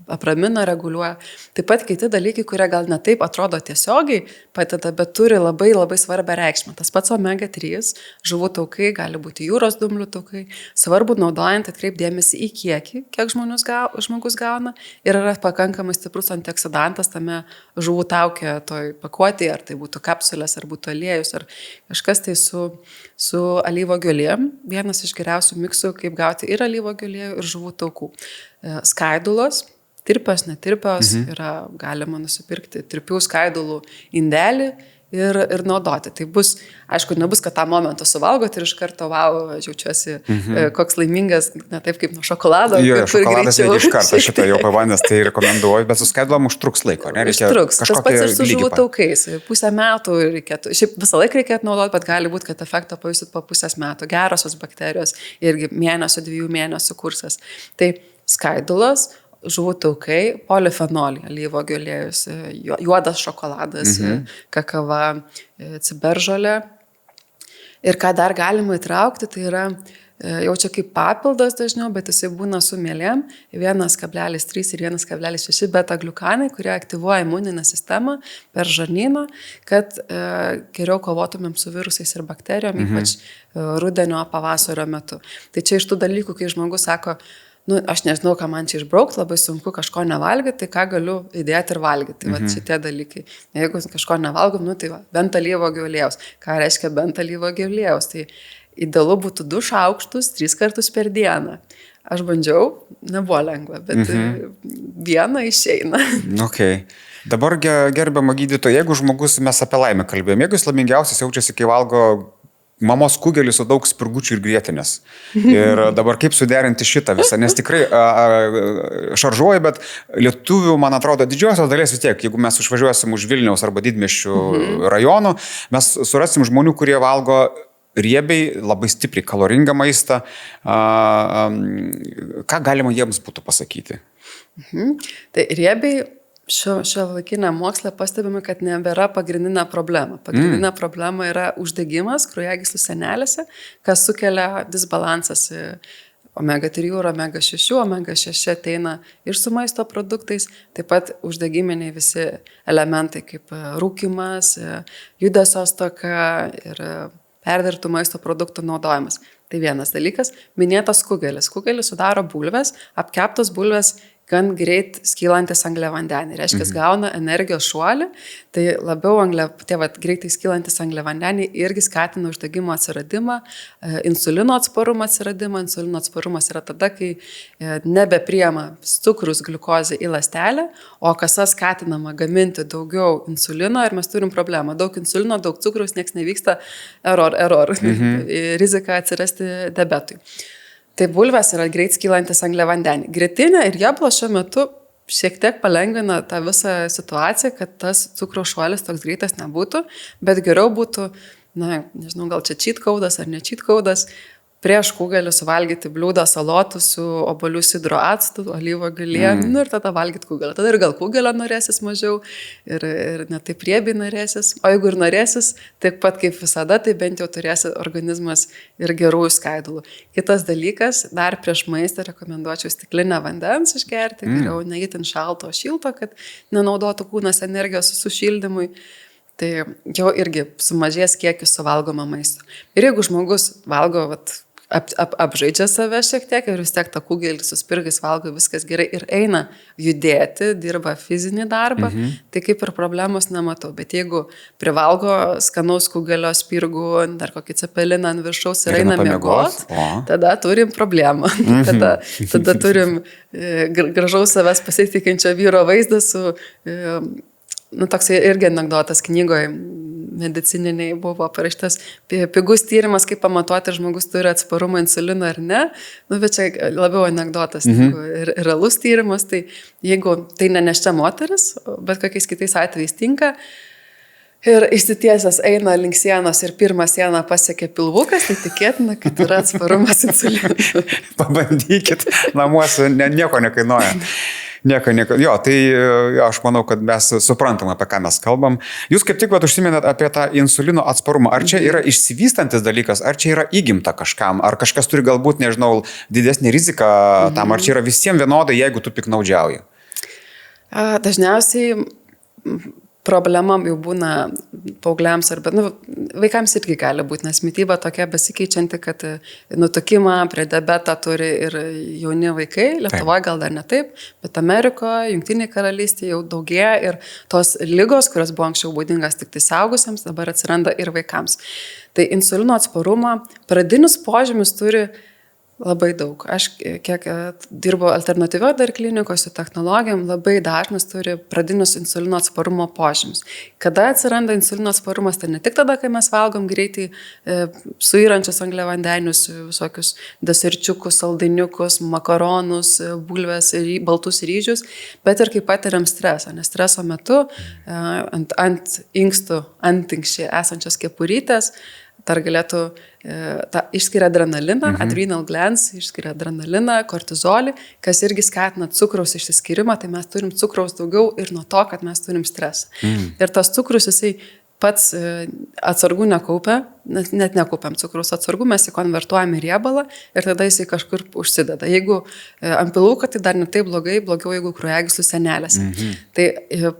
apramina, reguliuoja. Taip pat kiti dalykai, kurie gal ne taip atrodo tiesiogiai padeda, bet turi labai labai svarbią reikšmę. Tas pats omega-3, žuvų taukai, gali būti jūros dumblių taukai. Svarbu naudojant atkreipdėmėsi į kiekį, kiek žmogus gauna ir yra pakankamai stiprus antioksidantas tame žuvų taukė toj pakuotėje, ar tai būtų kapsulės, ar būtų aliejus, ar kažkas tai su alyvuogių aliejum. Vienas iš geriausių miksų, kaip gauti ir alyvuogių aliejų, ir žuvų taukų. Skaidulos, tirpios, netirpios, yra galima nusipirkti tirpių skaidulų indelį ir naudoti. Tai bus, aišku, nebus, kad tą momentą suvalgot ir iš karto, jaučiuosi koks laimingas, ne taip kaip nuo šokolado. Jo, šokoladas reikia iš karto, šitą jau pavandęs, tai rekomenduoju, bet su skaidulom užtruks laiko, ne? Užtruks, tas pats ir su žuvų taukais. Pusę metų reikėtų, šiaip visą laiką reikėtų naudoti, bet gali būti, kad efektą pajusit po pusės metų. Gerosios bakterijos irgi mėnesio, 2 mėnesių kursas. Tai skaidulos, žuvų taukai, polifenoliai, alyvuogių aliejus, juodas šokoladas, kakava, ciberžolė. Ir ką dar galima įtraukti, tai yra jau čia kaip papildas dažniau, bet jisai būna su mielėm, 1,3 ir 1,6 beta-gliukanai, kurie aktyvuoja imuninę sistemą per žarnyną, kad geriau kovotumėm su virusais ir bakterijom, ypač rudenio, pavasario metu. Tai čia iš tų dalykų, kai žmogus sako, aš nežinau, ką man čia išbraukti, labai sunku kažko nevalgyti, tai ką galiu įdėti ir valgyti. Tai va šitie dalykai. Jeigu kažko nevalgom, tai va, bent alyvuogių aliejaus. Ką reiškia bent alyvuogių aliejaus? Tai idealu būtų 2 šaukštus 3 kartus per dieną. Aš bandžiau, nebuvo lengva, bet vieną išeina. Okay. Dabar gerbiama gydytoja, jeigu žmogus, mes apie laimę kalbėjome, jeigu jis laimingiausias jaučiasi, kai valgo mamos kugelį su daug spirgučių ir grietinės. Ir dabar kaip suderinti šitą visą, nes tikrai šaržuoju, bet lietuvių, man atrodo, didžiosios dalies vis tiek, jeigu mes išvažiuosim už Vilniaus arba didmiesčių rajonų, mes surasim žmonių, kurie valgo riebiai, labai stipriai kaloringą maistą. Ką galima jiems būtų pasakyti? Tai riebiai šio laikinė moksle pastebime, kad nebėra pagrindinė problema. Pagrindinė problema yra uždegimas kraujagyslių sienelėse, kas sukelia disbalansas omega 3 ir omega 6. Omega 6 ateina ir su maisto produktais, taip pat uždegiminiai visi elementai kaip rūkymas, judesio stoka ir perdirbtų maisto produktų naudojimas. Tai vienas dalykas. Minėtas kugelis. Kugelis sudaro bulves, apkeptos bulvės gan greit skylantis angliavandeniai. Reiškia, gauna energijos šuolį, tai labiau greitai skylantis angliavandeniai irgi skatina uždegimo atsiradimą, insulino atsparumą atsiradimą. Insulino atsparumas yra tada, kai nebepriema cukrus, gliukozė į ląstelę, o kasa skatinama gaminti daugiau insulino ir mes turim problemą. Daug insulino, daug cukrus, nieks nevyksta, error. Rizika atsirasti diabetui. Tai bulvės yra greit skylantis angliavandeniai. Grietinė ir jablo šiuo metu šiek tiek palengvina tą visą situaciją, kad tas cukraus šuolis toks greitas nebūtų, bet geriau būtų, nežinau, gal čia cheat code'as ar ne cheat code'as, prieš kugelį suvalgyti bliūdą salotų su obuolių sidro actu, alyvuogių aliejumi ir tada valgyti kugelį. Tada ir gal kugelio norėsis mažiau ir ne taip riebiai norėsis. O jeigu ir norėsis, taip pat kaip visada, tai bent jau turėsi organizmas ir gerųjų skaidulų. Kitas dalykas, dar prieš maistą rekomenduočiau stiklinę vandens išgerti, geriau neįtin šalto, šilto, kad nenaudotų kūnas energijos sušildymui. Tai jau irgi sumažės kiekis suvalgoma maisto. Ir jeigu žmogus valgo, apžaidžia save šiek tiek ir vis tiek tą kugelį su spirgais valgo, viskas gerai ir eina judėti, dirba fizinį darbą, tai kaip ir problemos nematau. Bet jeigu privalgo skanaus kugelio spirgų, dar kokį cepeliną ant viršaus ir eina miegoti, tada turim problemą. Tada turim gražaus savęs pasitikinčio vyro vaizdą su... toks irgi anekdotas knygoje medicininiai buvo parašytas pigus tyrimas, kaip pamatuoti, ar žmogus turi atsparumą insuliną ar ne. Bet čia labiau anekdotas ir realus tyrimas. Tai jeigu tai neneščia moteris, bet kokiais kitais atvejais tinka, ir išsitiesęs eina link sienos ir pirmą sieną pasiekia pilvukas, tai tikėtina, kad yra atsparumas insulinui. Pabandykit, namuose nieko nekainuoja. Nieko. Jo, tai aš manau, kad mes suprantam, apie ką mes kalbam. Jūs kaip tik užsiminėt apie tą insulino atsparumą. Ar čia yra išsivystantis dalykas, ar čia yra įgimta kažkam, ar kažkas turi galbūt, nežinau, didesnį riziką tam, ar čia yra visiems vienodai, jeigu tu piknaudžiauji? Dažniausiai problema jau būna paaugliams arba vaikams irgi gali būti, nes mityba tokia besikeičianti, kad nutukimą prie diabetą turi ir jauni vaikai, Lietuvoje gal dar ne taip, bet Amerikoje, Jungtinėje karalystėje jau daugėja ir tos ligos, kurios buvo anksčiau būdingas tik tai suaugusiems, dabar atsiranda ir vaikams. Tai insulino atsparumo pradinius požymius turi labai daug. Aš kiek dirbu alternatyvio dar klinikos su technologijom, labai dažnas turi pradinius insulino atsparumo požymius. Kada atsiranda insulino atsparumas, tai ne tik tada, kai mes valgom greitai suyrančius angliavandenius, visokius deserčiukus, saldainiukus, makaronus, bulves, baltus ryžius, bet ir kai patiriam stresą, nes streso metu ant inkstų antinkščiai esančios kepurytės dar galėtų, išskiria adrenaliną, adrenal glands, išskiria adrenaliną, kortizolį, kas irgi skatina cukraus išsiskyrimą, tai mes turim cukraus daugiau ir nuo to, kad mes turim stresą. Ir tas cukrus, jisai pats atsargų nekaupia, net nekaupiam cukraus atsargų, mes jį konvertuojam į riebalą ir tada jisai kažkur užsideda. Jeigu ant pilvuko, tai dar ne taip blogai, blogiau jeigu kraujagyslių sienelėse. Tai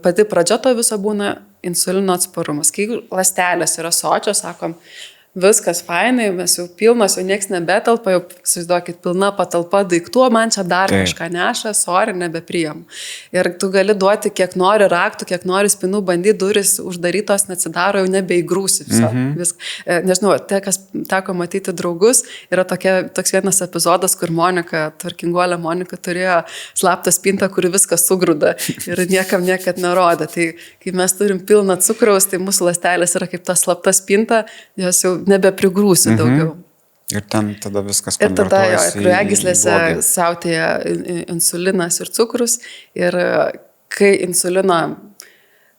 pati pradžia to viso būna insulino atsparumas. Kai ląstelės yra sočios, sakom, viskas fainai, mes jau pilnos, jau nieks nebetelpa, jau, įsivaizduokit, pilna patalpa daiktų, man čia dar kažką neša, sorry, nebepriėm. Ir tu gali duoti, kiek nori raktų, kiek nori spinų, bandyti, duris uždarytos, neatsidaro, jau nebeįgrūsi viso. Nežinau, kas teko matyti draugus, yra toks vienas epizodas, kur tvarkinguolė Monika turėjo slaptą spintą, kuri viską sugrūda ir niekam niekad nerodė. Tai kai mes turim pilną cukraus, tai mūsų ląstelės yra kaip ta slapta spinta, jos jau nebeprigrūsi daugiau. Ir ten tada viskas konvertuojasi. Ir tada jo, kraujagyslėse siautėja insulinas ir cukrus. Ir kai insulino,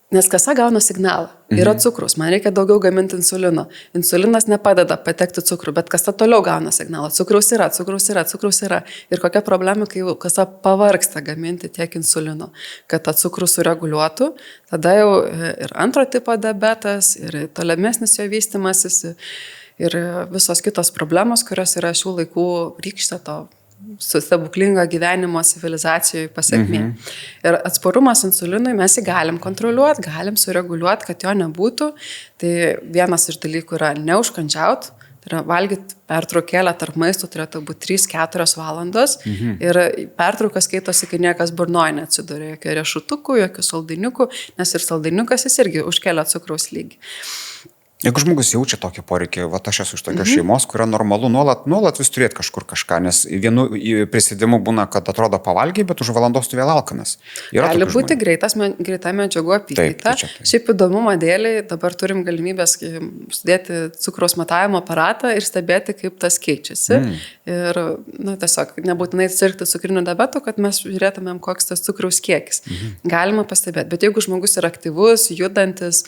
nes kasa gauna signalą, yra cukrus, man reikia daugiau gaminti insulino. Insulinas nepadeda patekti cukrų, bet kasa toliau gauna signalą. Cukraus yra. Ir kokia problema, kai kasa pavargsta gaminti tiek insulino, kad tą cukrų sureguliuotų, tada jau ir antro tipo diabetas, ir tolimesnis jo vystimasis, ir visos kitos problemos, kurios yra šių laikų rykštė to stebuklingo gyvenimo civilizacijoje pasiekmė. Ir atsparumas insulinui mes jį galim kontroliuoti, galim sureguliuoti, kad jo nebūtų. Tai vienas iš dalykų yra neužkandžiauti, tai yra valgyti pertraukėlę tarp maistų, turėtų būti 3-4 valandos. Ir pertraukas skaitosi, kai niekas burnoje neatsiduria, jokių riešutukų, jokių saldainiukų, nes ir saldainiukas jis irgi užkelia cukraus lygį. Jeigu žmogus jaučia tokį poreikį, aš esu iš tokios šeimos, kurio normalu nuolat vis turėti kažkur kažką, nes vienu prisėdimu būna, kad atrodo pavalgiai, bet už valandos tu vėl alkanas. Gali būti greita medžiagų apykaita. Šiaip įdomumo dėliai dabar turim galimybės sudėti cukraus matavimo aparatą ir stebėti, kaip tas keičiasi. Ir tiesiog nebūtinai sirgti cukriniu diabetu, kad mes žiūrėtumėm, koks tas cukraus kiekis. Galima pastebėti, bet jeigu žmogus yra aktyvus, judantis,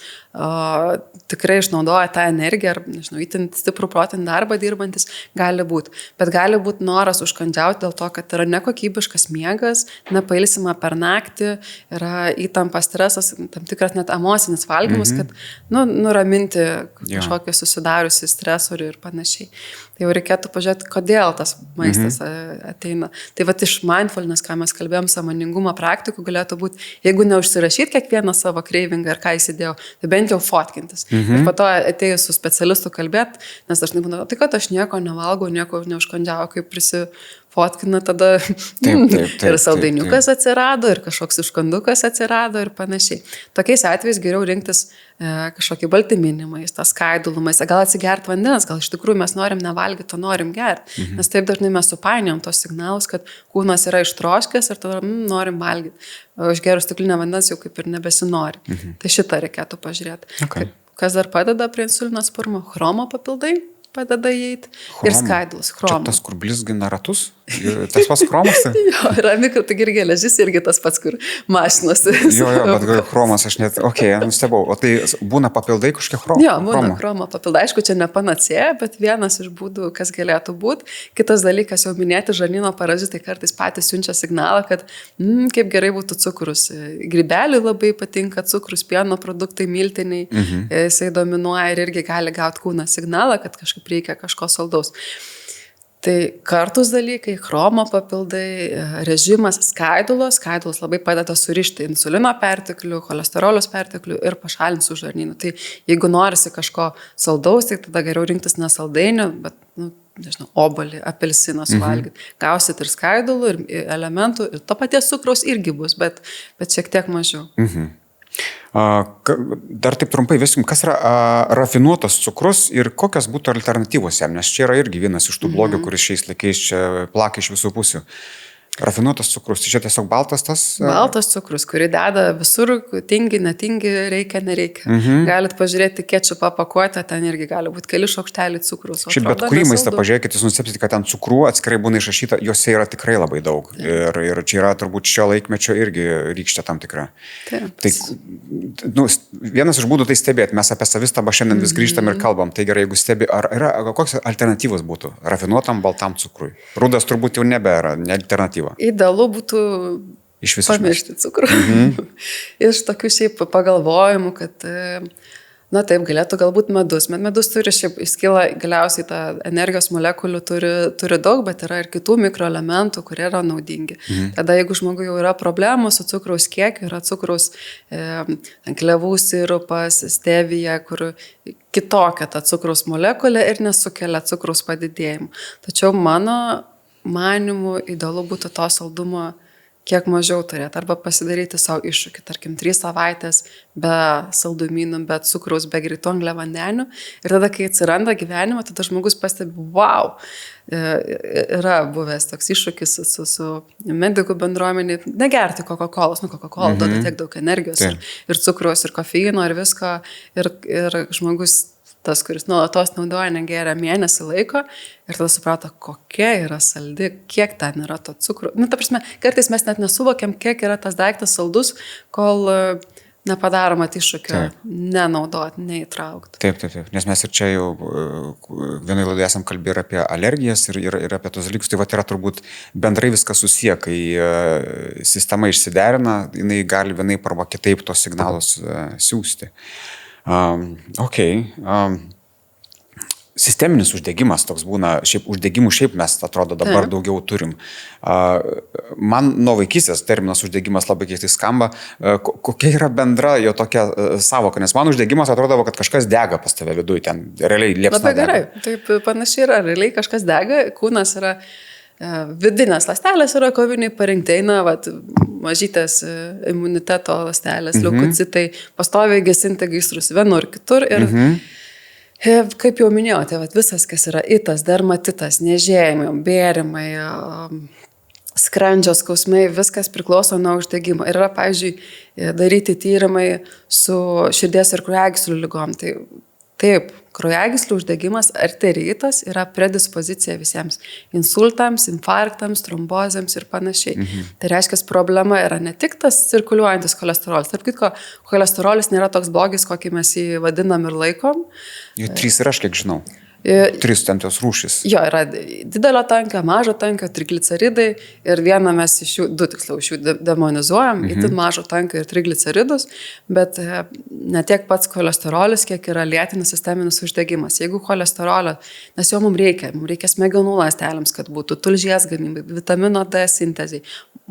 tikrai išnaudoja tą energiją, ar, nežinau, itin stiprų protinį darbą dirbantis, gali būti. Bet gali būti noras užkandžiauti dėl to, kad yra nekokybiškas miegas, nepailsima per naktį, yra įtampa, stresas, tam tikras net emocinis valgymas, kad nuraminti kažkokį susidariusį stresorių ir panašiai. Tai jau reikėtų pažiūrėti, kodėl tas maistas ateina. Tai vat iš mindfulness, ką mes kalbėjom, sąmoningumo praktikų galėtų būti, jeigu neužsirašyti kiekvieną savo kreivingą ir ką įsidėjau, tai bent jau fotkintis. Ir po to atėjus su specialistu kalbėti, nes dažnai būna, tai kad aš nieko nevalgau, nieko neužkandžiau, kaip prisifotkina, tada ir saldainiukas atsirado, ir kažkoks užkandukas atsirado ir panašiai. Tokiais atvejais geriau rinktis kažkokį baltyminį maistą, skaidulų maistą, gal atsigerti vandens, gal iš tikrųjų mes norim nevalgyti, o norim gerti. Nes taip dažnai mes supainiojam tos signalus, kad kūnas yra ištroškęs ir tada norim valgyti. O išgerus stiklinę vandens jau kaip ir nebesinori. Tai šitą reikėtų pažiūrėti. Kas dar padeda prie insulino atsparumo? Chromo papildai padeda įeiti ir skaidulas. Čia tas, kur blizgina ratus? Tas pats chromas? Jo, yra mikro, tai ir geležis irgi tas pats, kur mašinos. Jo, bet chromas aš net, nustebau. O tai būna papildai kažkokie chromo? Jo, būna chromo papildai. Aišku, čia ne panacėja, bet vienas iš būdų, kas galėtų būti. Kitas dalykas, jau minėti, žarnyno parazitai kartais patys siunčia signalą, kad kaip gerai būtų cukrus. Grybeliui labai patinka cukrus, pieno produktai, miltiniai. Jisai dominuoja ir irgi gali gauti kūną signalą, kad kažkaip reikia kažko saldaus. Tai kartus dalykai, chromo papildai, režimas, skaidulos labai padeda surišti insulino perteklių, cholesterolius perteklių ir pašalinti su žarnynu. Tai jeigu norisi kažko saldaus, tai tada geriau rinktis ne saldainių, bet, nežinau, obuolį, apelsiną suvalgyti. Gausit ir skaidulų, ir elementų, ir to paties cukraus irgi bus, bet šiek tiek mažiau. Dar taip trumpai viskim, kas yra rafinuotas cukrus ir kokios būtų alternatyvos jam, nes čia yra irgi vienas iš tų blogių, kuris šiais laikais čia plaka iš visų pusių. Rafinuotas cukrus, tai čia tiesiog baltas tas? Baltas cukrus, kurį deda visur, tingi, netingi, reikia, nereikia. Galit pažiūrėti kečupą pakuotę, ten irgi gali būti keli šaukšteliai cukrus. Šiaip bet kurį maistą pažiūrėkite, jūs nustebsite, kad ten cukrų atskirai būna išrašyta, jose yra tikrai labai daug. Ir čia yra turbūt šio laikmečio irgi rykštė tam tikra. Tai, vienas iš būdų tai stebėti, mes apie savistabą šiandien vis grįžtam ir kalbam, tai gerai, jeigu stebi, ar yra, koks alternatyvas būtų rafinuotam baltam cukrui? Rudas turbūt jau nebėra, ne alternatyva. Idealu būtų pamiršti cukrų. Iš tokių šiaip pagalvojimų, kad Na taip, galėtų galbūt medus. Medus turi šiaip įskila, galiausiai tą energijos molekulių turi daug, bet yra ir kitų mikroelementų, kurie yra naudingi. Tada jeigu žmogui jau yra problemų su cukraus kiekiu, yra cukraus klevų sirupas, stevija, kur kitokia ta cukraus molekulė ir nesukelia cukraus padidėjimų. Tačiau mano manimu idealu būtų to saldumo kiek mažiau turėti, arba pasidaryti savo iššūkį, tarkim, 3 savaitės be saldumynų, be cukraus, be greitų angliavandenių. Ir tada, kai atsiranda gyvenime, tada žmogus pastebi, wow, yra buvęs toks iššūkis su medikų bendruomenė, negerti Coca-Colos, Coca-Cola duoda tiek daug energijos ir cukraus, ir kofeino, ir visko, ir žmogus tas, kuris nuolatos naudoja, negeria mėnesį laiko ir tada suprato, kokia yra saldi, kiek ten yra to cukrų. Ta prasme, kartais mes net nesuvokiam, kiek yra tas daiktas saldus, kol nepadaroma iššūkio nenaudoti, neįtraukti. Taip. Nes mes ir čia jau vienai laidai esam kalbėję ir apie alergijas ir apie tos dalykus. Tai yra turbūt bendrai viskas susiję, kai sistema išsiderina, jinai gali vienaip arba kitaip tos signalus siųsti. Sisteminis uždegimas toks būna, uždegimų mes atrodo dabar daugiau turim. Man nuo vaikystės terminas uždegimas labai keistai skamba. Kokia yra bendra jo tokia savoka? Nes man uždegimas atrodo, kad kažkas dega pas tave viduje, ten realiai liepsna dega. Labai gerai, taip panašiai yra, realiai kažkas dega, kūnas yra, vidinės ląstelės yra koviniai parinkti, eina mažytės imuniteto ląstelės, leukocitai, pastoviai gesinti gaisrus vienur kitur ir kaip jau minėjote, visas, kas yra itas, dermatitas, niežėjimai, bėrimai, skrandžio skausmai, viskas priklauso nuo uždegimo. Ir yra, pavyzdžiui, daryti tyrimai su širdies ir kraujagyslių ligom. Taip, kraujagyslių uždegimas, arteritas yra predispozicija visiems insultams, infarktams, trombozėms ir panašiai. Tai reiškia, problema yra ne tik tas cirkuliuojantis cholesterolis. Tarp kitko, cholesterolis nėra toks blogis, kokį mes jį vadinam ir laikom. 3 ir aš kiek žinau. 3 ten tos rūšys. Jo, yra didelio tankio, mažo tankio, trigliceridai ir vieną mes iš jų, 2 tiksliau iš jų demonizuojam, itin mažo tankio ir trigliceridus, bet ne tiek pats cholesterolis, kiek yra lėtinis sisteminis uždegimas. Jeigu cholesterolio, nes jo mums reikia smegenų ląstelėms, kad būtų tulžies gamybai, vitamino D sintezai,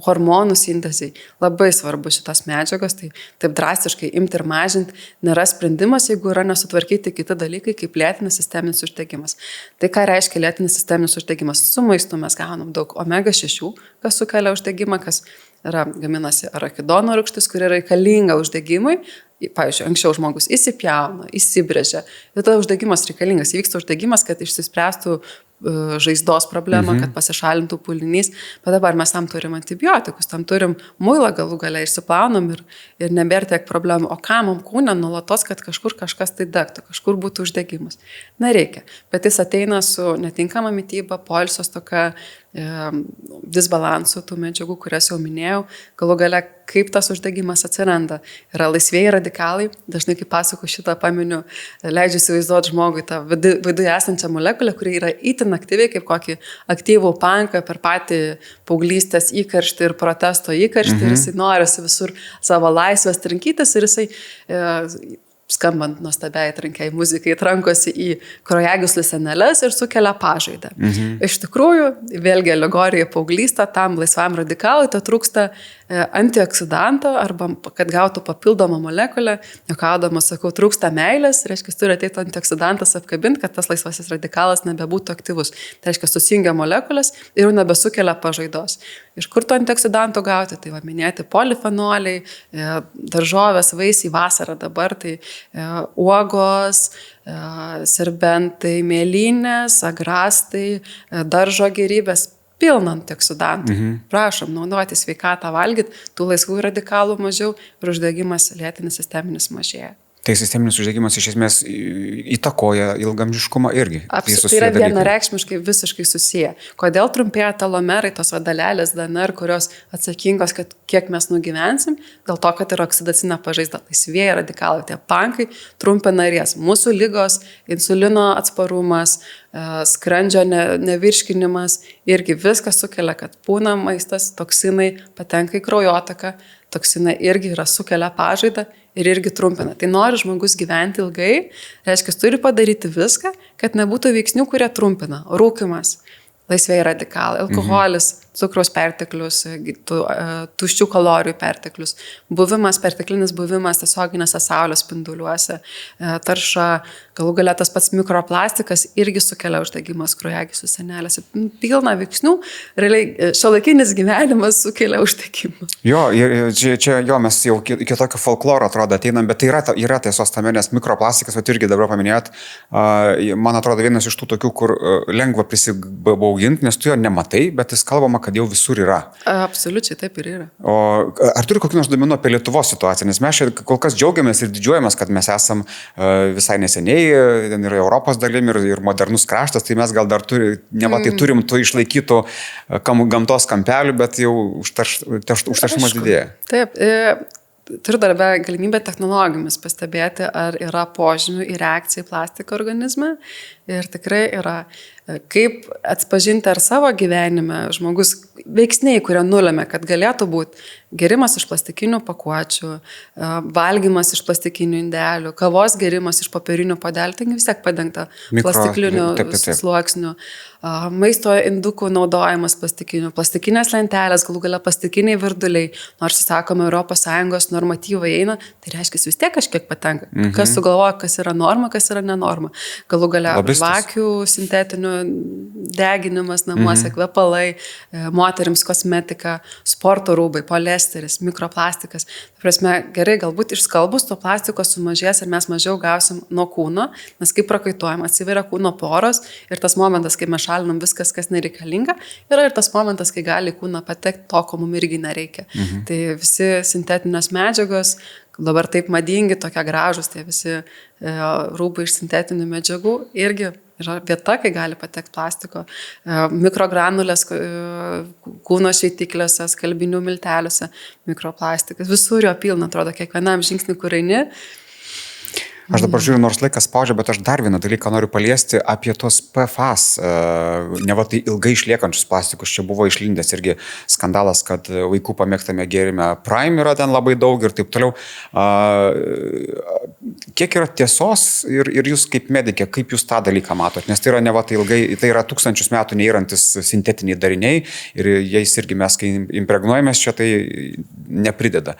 hormonų sintezai, labai svarbu šitos medžiagos, tai taip drastiškai imti ir mažinti nėra sprendimas, jeigu yra nesutvarkyti kiti dalykai, kaip lėtinis sisteminis uždegimas. Tai ką reiškia lėtinis sisteminis uždegimas? Su maistu mes gaunam daug omega-6, kas sukelia uždegimą, kas yra gaminasi arachidono rūgštis, kuri yra reikalinga uždegimui. Pavyzdžiui, anksčiau žmogus įsipjauna, įsibrėžia. Ir tada uždegimas reikalingas. Įvyksta uždegimas, kad išsispręstų žaizdos problema, kad pasišalintų pūlinys. Bet dabar mes tam turim antibiotikus, tam turim muilą galų gale, išsiplaunam ir nebėra tiek problemų. O ką mums kūne nuolatos, kad kažkur kažkas tai degtų, kažkur būtų uždegimas? Nereikia. Bet jis ateina su netinkama mityba, poilsio stoka, disbalansų tų medžiagų, kurias jau minėjau. Galų gale, kaip tas uždegimas atsiranda. Yra laisvieji radikalai, dažnai kaip pasako šitą paminiu, leidžiu įsivaizduoti žmogui tą viduje esančią molekulę, kuri yra itin aktyviai, kaip kokį aktyvų panką per patį paauglystės įkarštį ir protesto įkarštį ir jisai norisi visur savo laisvės trinkytis ir jisai skambant nuostabiai trankiai muzikai, trankosi į kraujagyslių sieneles ir sukelia pažaidą. Iš tikrųjų, vėlgi alegorija paauglystė, tam laisvam radikalui tai trūksta antioksidanto arba kad gautų papildomą molekulę, juokaudama sakau, trūksta meilės, reiškia, turi ateiti antioksidantas apkabinti, kad tas laisvasis radikalas nebebūtų aktyvus. Tai reiškia, susijungia molekulės ir jau nebesukelia pažaidos. Iš kur to antioksidanto gauti? Tai minėti polifenoliai, daržovės, vaisiai vasarą dabar, tai uogos, serbentai, mėlynės, agrastai, daržo gėrybės, pilna antioksidantų. Prašom, naudoti sveikatą valgyti, tų laisvų radikalų mažiau ir uždegimas lėtinis sisteminis mažėja. Tai sisteminis uždegimas iš esmės įtakoja ilgaamžiškumą irgi. Tai yra vienareikšmiškai visiškai susiję. Kodėl trumpėja telomerai, tos dalelės DNR, kurios atsakingos, kad kiek mes nugyvensim, dėl to, kad yra oksidacinė pažaizda. Laisvieji radikalai, tie pankai trumpina ries. Mūsų ligos, insulino atsparumas, skrandžio nevirškinimas irgi viskas sukelia, kad pūna maistas, toksinai patenka į kraujotaką. toksinai irgi sukelia pažaidą ir irgi trumpina. Tai nori žmogus gyventi ilgai, reiškia, turi padaryti viską, kad nebūtų veiksnių, kurie trumpina. Rūkymas, laisvėjai radikalai, alkoholis, cukraus perteklius, tuščių kalorijų perteklius, perteklinis buvimas tiesioginėse saulės spinduliuose, tarša, galų galia tas pats mikroplastikas irgi sukelia uždegimas kraujagyslių sienelėse. Pilna veiksnių, realiai šiuolaikinis gyvenimas sukelia uždegimą. Jo, čia mes jau iki tokio folkloro atrodo ateinam, bet tai yra tiesos tame, nes mikroplastikas, va irgi dabar paminėjot, man atrodo vienas iš tų tokių, kur lengva prisibauginti, nes tu jo nematai, bet jis kalbama, kad jau visur yra. Absoliučiai, taip ir yra. O ar turi kokį nors duomenų apie Lietuvos situaciją? Nes mes čia kol kas džiaugiamės ir didžiuojamės, kad mes esam visai neseniai, ten yra Europos dalim ir modernus kraštas, tai mes gal dar turim tų išlaikytų gamtos kampelių, bet jau užteršumas didėja. Taip, turiu darbę galimybę technologijomis pastebėti, ar yra požymių į reakciją į plastiką organizme. Ir tikrai yra, kaip atpažinti ar savo gyvenime žmogus veiksniai, kurie nulėmė, kad galėtų būti gerimas iš plastikinių pakuočių, valgymas iš plastikinių indelių, kavos gerimas iš popierinių podelių, tai vis tiek padengta plastikinių sluoksnių, maisto indukų naudojimas plastikinės lentelės, galų galia plastikiniai virduliai, nors, sakome, ES normatyvai eina, tai reiškia, vis tiek kažkiek patenka. Kas sugalvoja, kas yra norma, kas yra nenorma. Galų galia žvakių sintetinių deginimas namuose, kvepalai, moterims kosmetika, sporto rūbai, poliesteris, mikroplastikas. Tai prasme, gerai, galbūt išskalbus to plastiko sumažės ir mes mažiau gausim nuo kūno, nes kaip prakaituojam, atsiveria kūno poros ir tas momentas, kai mes šalinam viskas, kas nereikalinga, yra ir tas momentas, kai gali kūną patekti to, ko mums irgi nereikia. Tai visi sintetinės medžiagos, dabar taip madingi, tokie gražus, tie visi rūbai iš sintetinių medžiagų irgi yra vieta, kai gali patekti plastiko, mikrogranulės kūno šveitikliuose, skalbinių milteliuose, mikroplastikas, visur jo pilna, atrodo, kiekvienam žingsnį, kur eini. Aš dabar žiūriu, nors laikas spaudžia, bet aš dar vieną dalyką noriu paliesti apie tos PFAS, ne va tai ilgai išliekančius plastikus. Čia buvo išlindęs irgi skandalas, kad vaikų pamėgtame gėrime Prime yra ten labai daug ir taip toliau. Kiek yra tiesos ir jūs kaip medikė, kaip jūs tą dalyką matot? Nes tai yra ne va tai ilgai, tai yra tūkstančius metų neįrantis sintetiniai dariniai ir jais irgi mes, kai impregnuojamės čia, tai neprideda.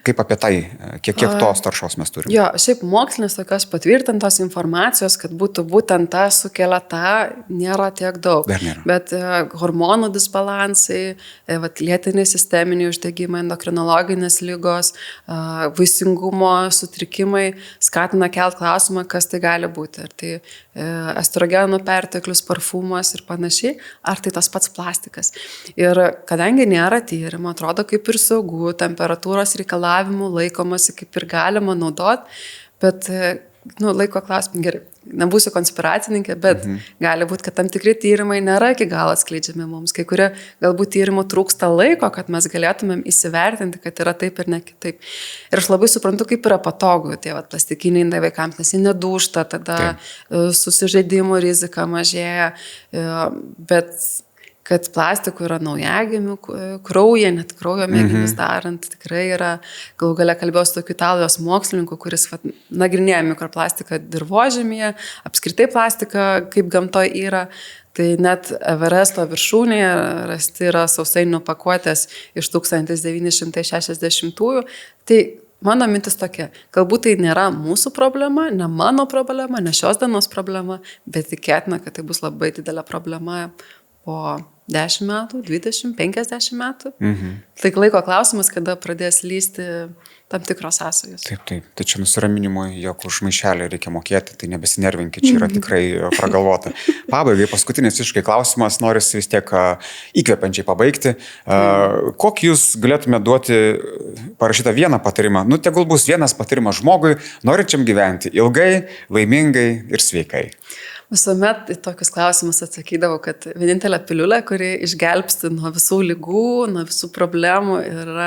Kaip apie tai, kiek tos taršos mes turime? Jo, šiaip mokslinės tokios patvirtintos informacijos, kad būtų būtent ta sukelia tą, nėra tiek daug. Bet hormonų disbalansai, lėtiniai sisteminiai uždegimai, endokrinologinės ligos, vaisingumo sutrikimai skatina kelt klausimą, kas tai gali būti. Ar tai estrogenų perteklius, parfumas ir panašiai, ar tai tas pats plastikas. Ir kadangi nėra tyrimo, atrodo kaip ir saugu, temperatūros reikalavimų laikomasi kaip ir galima naudoti, bet laiko klausimai, gerai, nebūsiu konspiracininkė, bet gali būti, kad tam tikri tyrimai nėra iki galo atskleidžiami mums, kai kurie galbūt tyrimų trūksta laiko, kad mes galėtumėm įsivertinti, kad yra taip ir ne kitaip. Ir aš labai suprantu, kaip yra patogu tie plastikiniai indai vaikams, nes jie nedūžta, tada susižeidimų rizika mažėja, bet kad plastikų yra naujagimių kraujyje, net kraujo mėginius darant, tikrai yra, galų gale kalbėjau su tokiu Italijos mokslininku, kuris nagrinėja mikroplastiką dirvožemyje, apskritai plastiką, kaip gamtoje yra, tai net Everesto viršūnėje rasti yra sausainių pakuotės iš 1960-ųjų, tai mano mintis tokia, galbūt tai nėra mūsų problema, ne mano problema, ne šios dienos problema, bet tikėtina, kad tai bus labai didelė problema po 10 metų, 20, 50 metų. Tai laiko klausimas, kada pradės lysti tam tikros sąsajos. Taip. Tai čia nusiraminimui, jog už maišelį reikia mokėti, tai nebesinervinkit, čia yra tikrai pragalvota. Pabaigai, paskutinis visiškai klausimas, norisi vis tiek įkvepiančiai pabaigti. Kokį jūs galėtume duoti parašytą vieną patarimą? Tegul bus vienas patarimas žmogui, norinčiam gyventi ilgai, laimingai ir sveikai. Visuomet į tokius klausimus atsakydavau, kad vienintelė piliulė, kuri išgelbsti nuo visų ligų, nuo visų problemų ir yra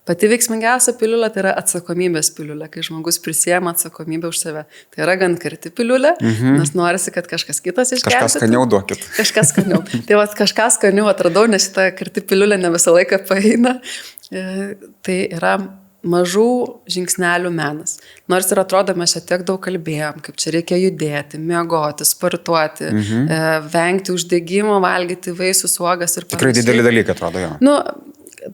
pati veiksmingiausia piliulė, tai yra atsakomybės piliulė, kai žmogus prisiema atsakomybę už save. Tai yra gan karti piliulė, nes norisi, kad kažkas kitas išgelbėtų. Kažkas skaniau duokit. Kažkas skaniau. Tai kažkas skaniau atradau, nes šitą karti piliulę ne visą laiką paeina. Tai yra mažų žingsnelių menas. Nors ir atrodo, mes čia tiek daug kalbėjom, kaip čia reikia judėti, miegoti, sportuoti, vengti uždegimo, valgyti vaisius, uogas ir panašiai. Tikrai dideli dalykai atrodo jo. Nu,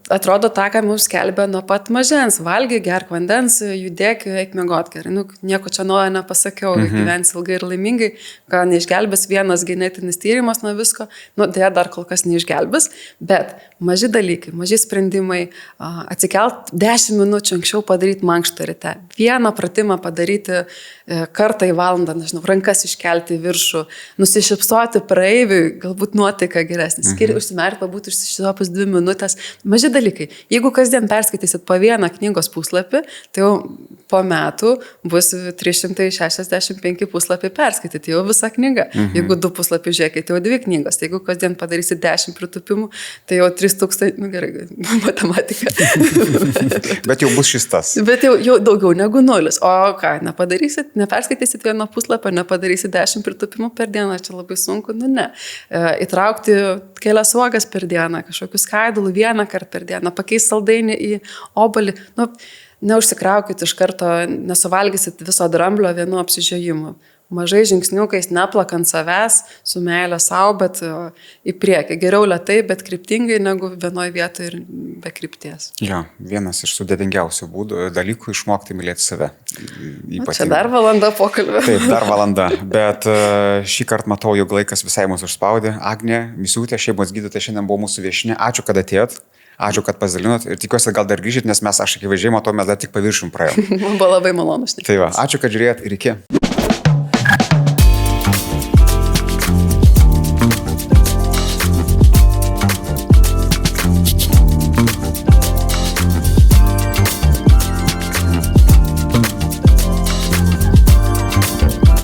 atrodo tą, ką mums skelbia nuo pat mažens. Valgy, gerk vandens, judėk, eik miegot gerai. Nu, nieko čia naujo nepasakiau, gyvens ilgai ir laimingai, ką neišgelbės vienas genetinis tyrimas nuo visko, nu, dėja dar kol kas neišgelbės, bet maži dalykai, maži sprendimai, atsikelt 10 minučių anksčiau padaryti mankštą ryte, vieną pratimą padaryti kartą į valandą, nežinau, rankas iškelti į viršų, nusišypsoti praeiviui, galbūt nuotaika geresnis, užsimerkti, pabūti užsišypsopus 2 minutės. Maži dalykai. Jeigu kasdien perskaitysit po vieną knygos puslapį, tai jau po metų bus 365 puslapiai perskaityti, jau visa knyga. Jeigu 2 puslapiai žiūrėkite, jau 2 knygos. Jeigu kasdien padarysit 10 pritupimų, tai jau 3000, nu gerai, matematika. Bet jau bus šis tas. Bet jau daugiau negu 0. O ką, neperskaitysit vieno puslapio, nepadarysit 10 pritupimų per dieną, čia labai sunku, nu ne. Įtraukti kelias uogas per dieną, kažkokius skaidulų vieną kartą per dieną, pakeisti saldainį į obuolį. Nu, neužsikraukit iš karto, nesuvalgysit viso dramblio vienu apsižiojimu. Mažai žingsniukais, neplakant savęs, su meilė savo, bet į priekį. Geriau lėtai, bet kryptingai, negu vienoje vietoje ir be krypties. Jo, vienas iš sudėtingiausių dalykų išmokti mylėti save. Čia dar valanda pokalbio. Taip, dar valanda, bet šį kartą matau, jog laikas visai mūsų užspaudė. Agnė Misiūtė, šeimos gydytoja, šiandien buvo mūsų viešinė. Ačiū, kad atėjot. Ačiū, kad pasidalinot ir tikiuosi, gal dar grįžit, nes mes, aš akivaizdžiai matau, mes dar tik paviršim praėjom. Man buvo labai malonu. Tai va, ačiū, kad žiūrėjot ir iki.